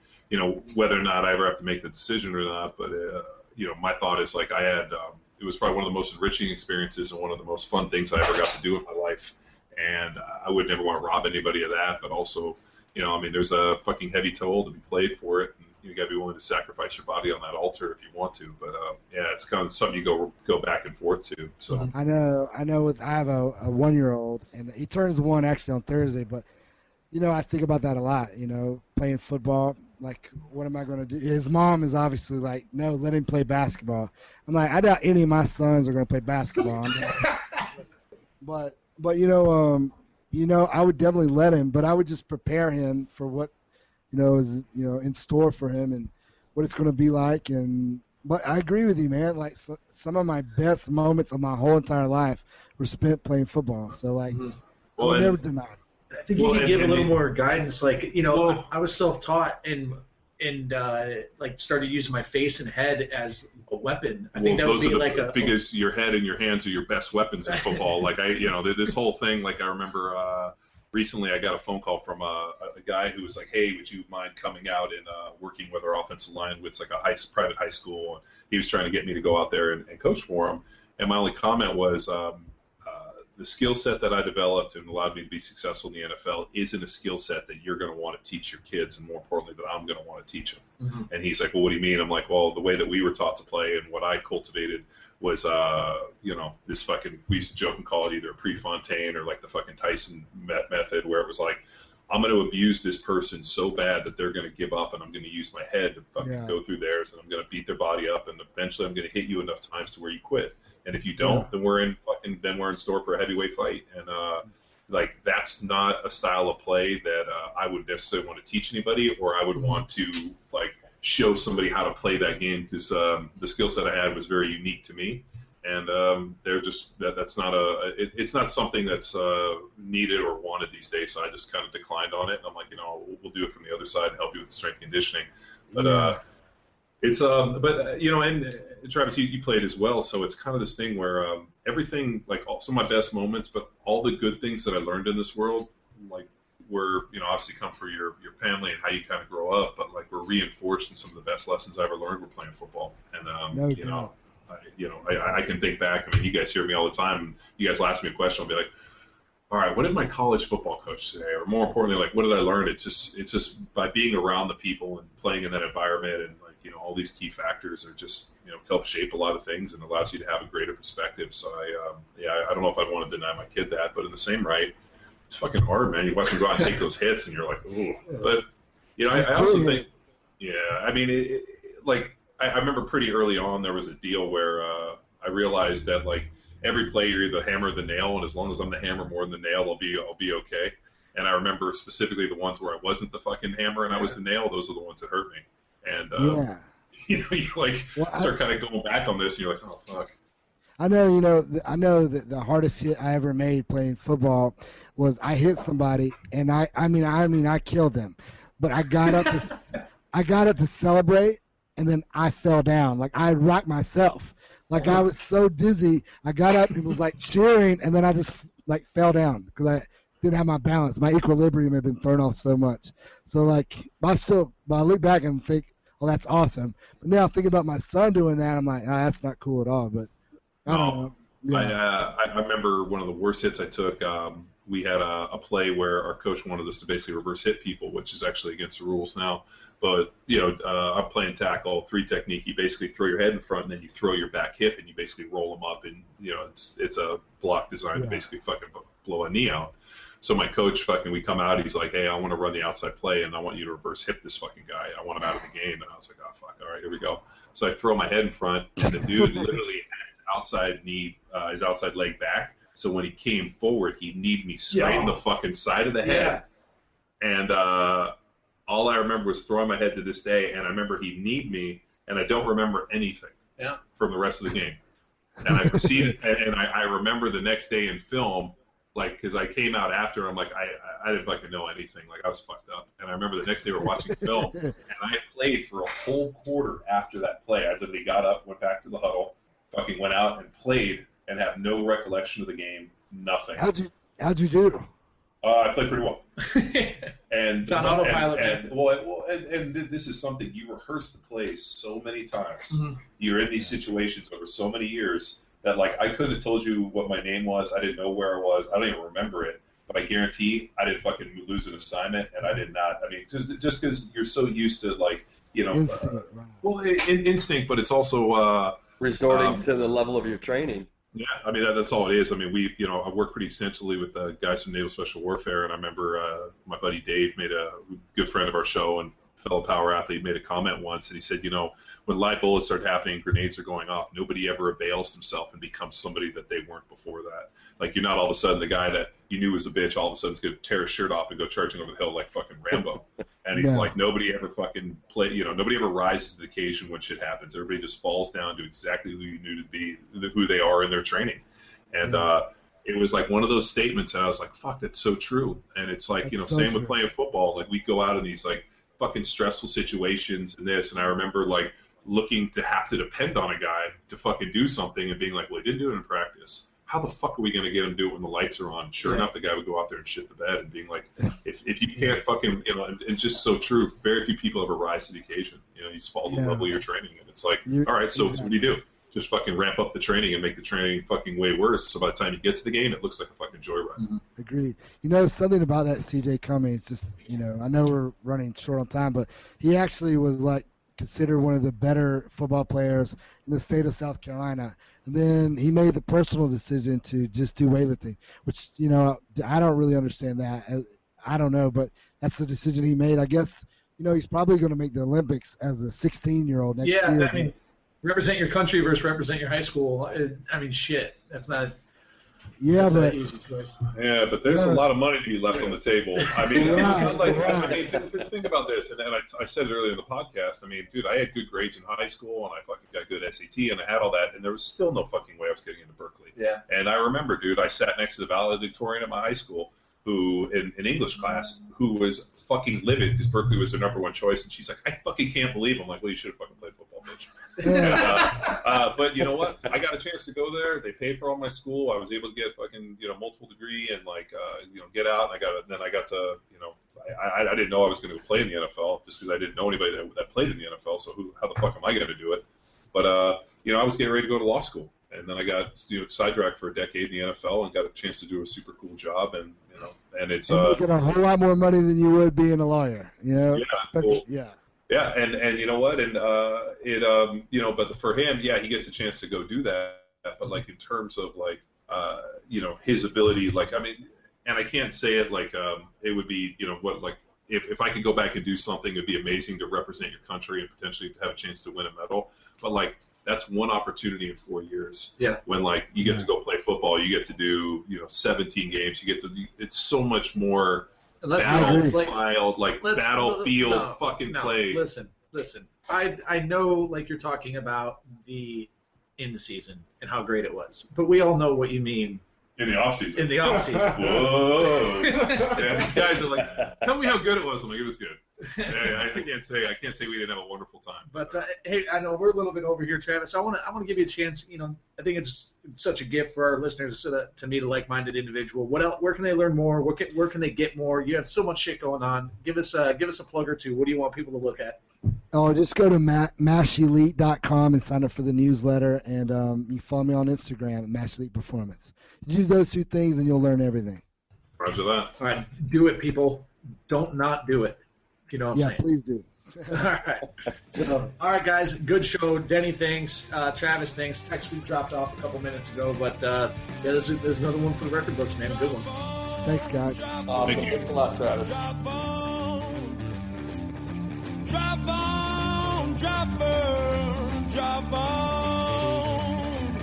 whether or not I ever have to make the decision or not. But my thought is like I had. It was probably one of the most enriching experiences and one of the most fun things I ever got to do in my life. And I would never want to rob anybody of that. But also, I mean, there's a fucking heavy toll to be played for it. And you got to be willing to sacrifice your body on that altar if you want to. But, it's kind of something you go back and forth to. So I know. I have a 1-year-old, and he turns 1 actually on Thursday. But, I think about that a lot, playing football. Like, what am I going to do? His mom is obviously like, no, let him play basketball. I'm like, I doubt any of my sons are going to play basketball. but I would definitely let him, but I would just prepare him for what, is, in store for him and what it's going to be like. But I agree with you, man. Like, some of my best moments of my whole entire life were spent playing football. So, like, I would never deny it. I think you can give a little more guidance. Like, I was self-taught and started using my face and head as a weapon. I think that would be because your head and your hands are your best weapons in football. Like this whole thing. Like I remember recently I got a phone call from a guy who was like, "Hey, would you mind coming out and working with our offensive line with like a private high school?" And he was trying to get me to go out there and coach for him. And my only comment was. The skill set that I developed and allowed me to be successful in the NFL isn't a skill set that you're going to want to teach your kids, and more importantly, that I'm going to want to teach them. Mm-hmm. And he's like, well, what do you mean? I'm like, well, the way that we were taught to play and what I cultivated was, this fucking, we used to joke and call it either a Prefontaine or like the fucking Tyson method, where it was like, I'm going to abuse this person so bad that they're going to give up, and I'm going to use my head to fucking go through theirs, and I'm going to beat their body up, and eventually I'm going to hit you enough times to where you quit. And if you don't, then we're in store for a heavyweight fight. And that's not a style of play that I would necessarily want to teach anybody, or I would want to like show somebody how to play that game, because the skill set I had was very unique to me. And they're just that's not it's not something that's needed or wanted these days. So I just kind of declined on it. And I'm like, we'll do it from the other side and help you with the strength and conditioning. But it's and Travis, you played as well, so it's kind of this thing where everything, like some of my best moments, but all the good things that I learned in this world, like were obviously come from your family and how you kind of grow up, but like were reinforced in some of the best lessons I ever learned were playing football. And I can think back. I mean, you guys hear me all the time. And you guys will ask me a question, I'll be like, all right, what did my college football coach say? Or more importantly, like, what did I learn? It's just by being around the people and playing in that environment, and like all these key factors are just help shape a lot of things and allows you to have a greater perspective. So I don't know if I'd want to deny my kid that, but in the same right, it's fucking hard, man. You watch him go out and take those hits, and you're like, ooh. But I also think, I mean, I remember pretty early on there was a deal where I realized that like every play you're either the hammer or the nail, and as long as I'm the hammer more than the nail, I'll be okay. And I remember specifically the ones where I wasn't the fucking hammer and I was the nail. Those are the ones that hurt me. And you start kind of going back on this, and you're like, oh fuck. I know, I know that the hardest hit I ever made playing football was I hit somebody, and I killed them, but I got up to celebrate, and then I fell down. Like I rocked myself. Like I was so dizzy, I got up and was like cheering, and then I just like fell down because I didn't have my balance. My equilibrium had been thrown off so much. So like, I look back and think, oh, that's awesome. But now thinking about my son doing that, I'm like, oh, that's not cool at all. But I don't know. Yeah. I remember one of the worst hits I took. We had a play where our coach wanted us to basically reverse hit people, which is actually against the rules now. But, I'm playing tackle, 3 technique. You basically throw your head in front, and then you throw your back hip, and you basically roll them up. And, it's a block designed to basically fucking blow a knee out. So my coach we come out, he's like, hey, I want to run the outside play, and I want you to reverse hip this fucking guy. I want him out of the game. And I was like, oh, fuck, all right, here we go. So I throw my head in front, and the dude literally had his outside leg back. So when he came forward, he kneed me straight in the fucking side of the head. And all I remember was throwing my head to this day, and I remember he kneed me, and I don't remember anything from the rest of the game. And I proceeded, and I remember the next day in film, because I came out after, I'm like, I didn't fucking know anything. Like, I was fucked up. And I remember the next day we're watching film, and I played for a whole quarter after that play. I literally got up, went back to the huddle, fucking went out and played, and have no recollection of the game, nothing. How'd you do? I played pretty well. And it's on autopilot. And this is something you rehearse the plays so many times. Mm-hmm. You're in these situations over so many years that, I could have told you what my name was. I didn't know where I was. I don't even remember it. But I guarantee I didn't fucking lose an assignment, and I did not. I mean, just because you're so used to, instinct, but it's also resorting to the level of your training. Yeah, I mean, that's all it is. I mean, I worked pretty extensively with guys from Naval Special Warfare, and I remember my buddy Dave, made a good friend of our show and fellow power athlete, made a comment once, and he said, when live bullets start happening, grenades are going off, nobody ever avails themselves and becomes somebody that they weren't before that. You're not all of a sudden the guy that you knew was a bitch, all of a sudden is going to tear his shirt off and go charging over the hill like fucking Rambo. And he's like, nobody ever fucking nobody ever rises to the occasion when shit happens. Everybody just falls down to exactly who you knew to be, who they are in their training. And it was one of those statements, and I was like, fuck, that's so true. And it's same with playing football. We go out in these fucking stressful situations and this, and I remember looking to have to depend on a guy to fucking do something and being like, well, he didn't do it in practice. How the fuck are we going to get him to do it when the lights are on? Sure enough, the guy would go out there and shit the bed and being like, if you can't fucking, and it's just so true. Very few people ever rise to the occasion. You just follow the level of your training, and it's all right, so what do you do? Just fucking ramp up the training and make the training fucking way worse. So by the time you get to the game, it looks like a fucking joyride. Mm-hmm. Agreed. Something about that CJ Cummings, just, I know we're running short on time, but he actually was considered one of the better football players in the state of South Carolina. And then he made the personal decision to just do weightlifting, which, I don't really understand that. I don't know, but that's the decision he made. I guess, he's probably going to make the Olympics as a 16-year-old next year. Yeah, I mean, represent your country versus represent your high school. I mean, shit. That's not. Yeah, but easy choice. Yeah, but there's a lot of money to be left on the table. I mean, think about this, and I said it earlier in the podcast. I mean, dude, I had good grades in high school, and I fucking got good SAT, and I had all that, and there was still no fucking way I was getting into Berkeley. Yeah. And I remember, dude, I sat next to the valedictorian at my high school, who in English class, who was fucking livid because Berkeley was their number one choice, and she's like, I fucking can't believe. I'm like, well, you should have fucking played football, bitch. But you know what? I got a chance to go there. They paid for all my school. I was able to get fucking multiple degree and get out. And I got to I didn't know I was going to play in the NFL just because I didn't know anybody that played in the NFL. So how the fuck am I going to do it? But I was getting ready to go to law school. And then I got sidetracked for a decade in the NFL and got a chance to do a super cool job, and it's making a whole lot more money than you would being a lawyer, Yeah, and you know what, and but for him, he gets a chance to go do that. But in terms of his ability, and I can't say it it would be if I could go back and do something, it'd be amazing to represent your country and potentially to have a chance to win a medal. But that's one opportunity in 4 years. Yeah. When you get to go play football, you get to do 17 games. You get to it's so much more battlefield play. Listen. I know you're talking about the in season and how great it was, but we all know what you mean. In the off season. Whoa! Yeah, these guys are tell me how good it was. I'm like, it was good. I can't say we didn't have a wonderful time. But hey, I know we're a little bit over here, Travis. I want to give you a chance. I think it's such a gift for our listeners to meet a like-minded individual. What else? Where can they learn more? Where can they get more? You have so much shit going on. Give us a plug or two. What do you want people to look at? Oh, just go to mashelite.com and sign up for the newsletter, and you follow me on Instagram at MashElite Performance. You do those two things, and you'll learn everything. Roger that. All right, do it, people. Don't not do it. If you know what I'm saying. Yeah, please do. All right, guys. Good show. Denny, thanks. Travis, thanks. Text we dropped off a couple minutes ago, but this is another one for the record books, man. A good one. Thanks, guys. Awesome. Thanks a lot, Travis. Drop on, drop on.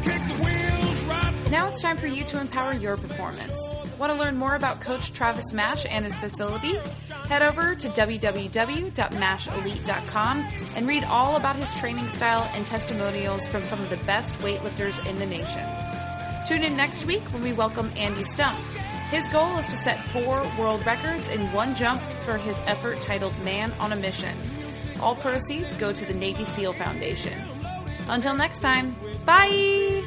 Kick the wheels right. Now it's time for you to empower your performance. Want to learn more about Coach Travis Mash and his facility? Head over to www.mashelite.com and read all about his training style and testimonials from some of the best weightlifters in the nation. Tune in next week when we welcome Andy Stump. His goal is to set 4 world records in one jump for his effort titled Man on a Mission. All proceeds go to the Navy SEAL Foundation. Until next time, bye!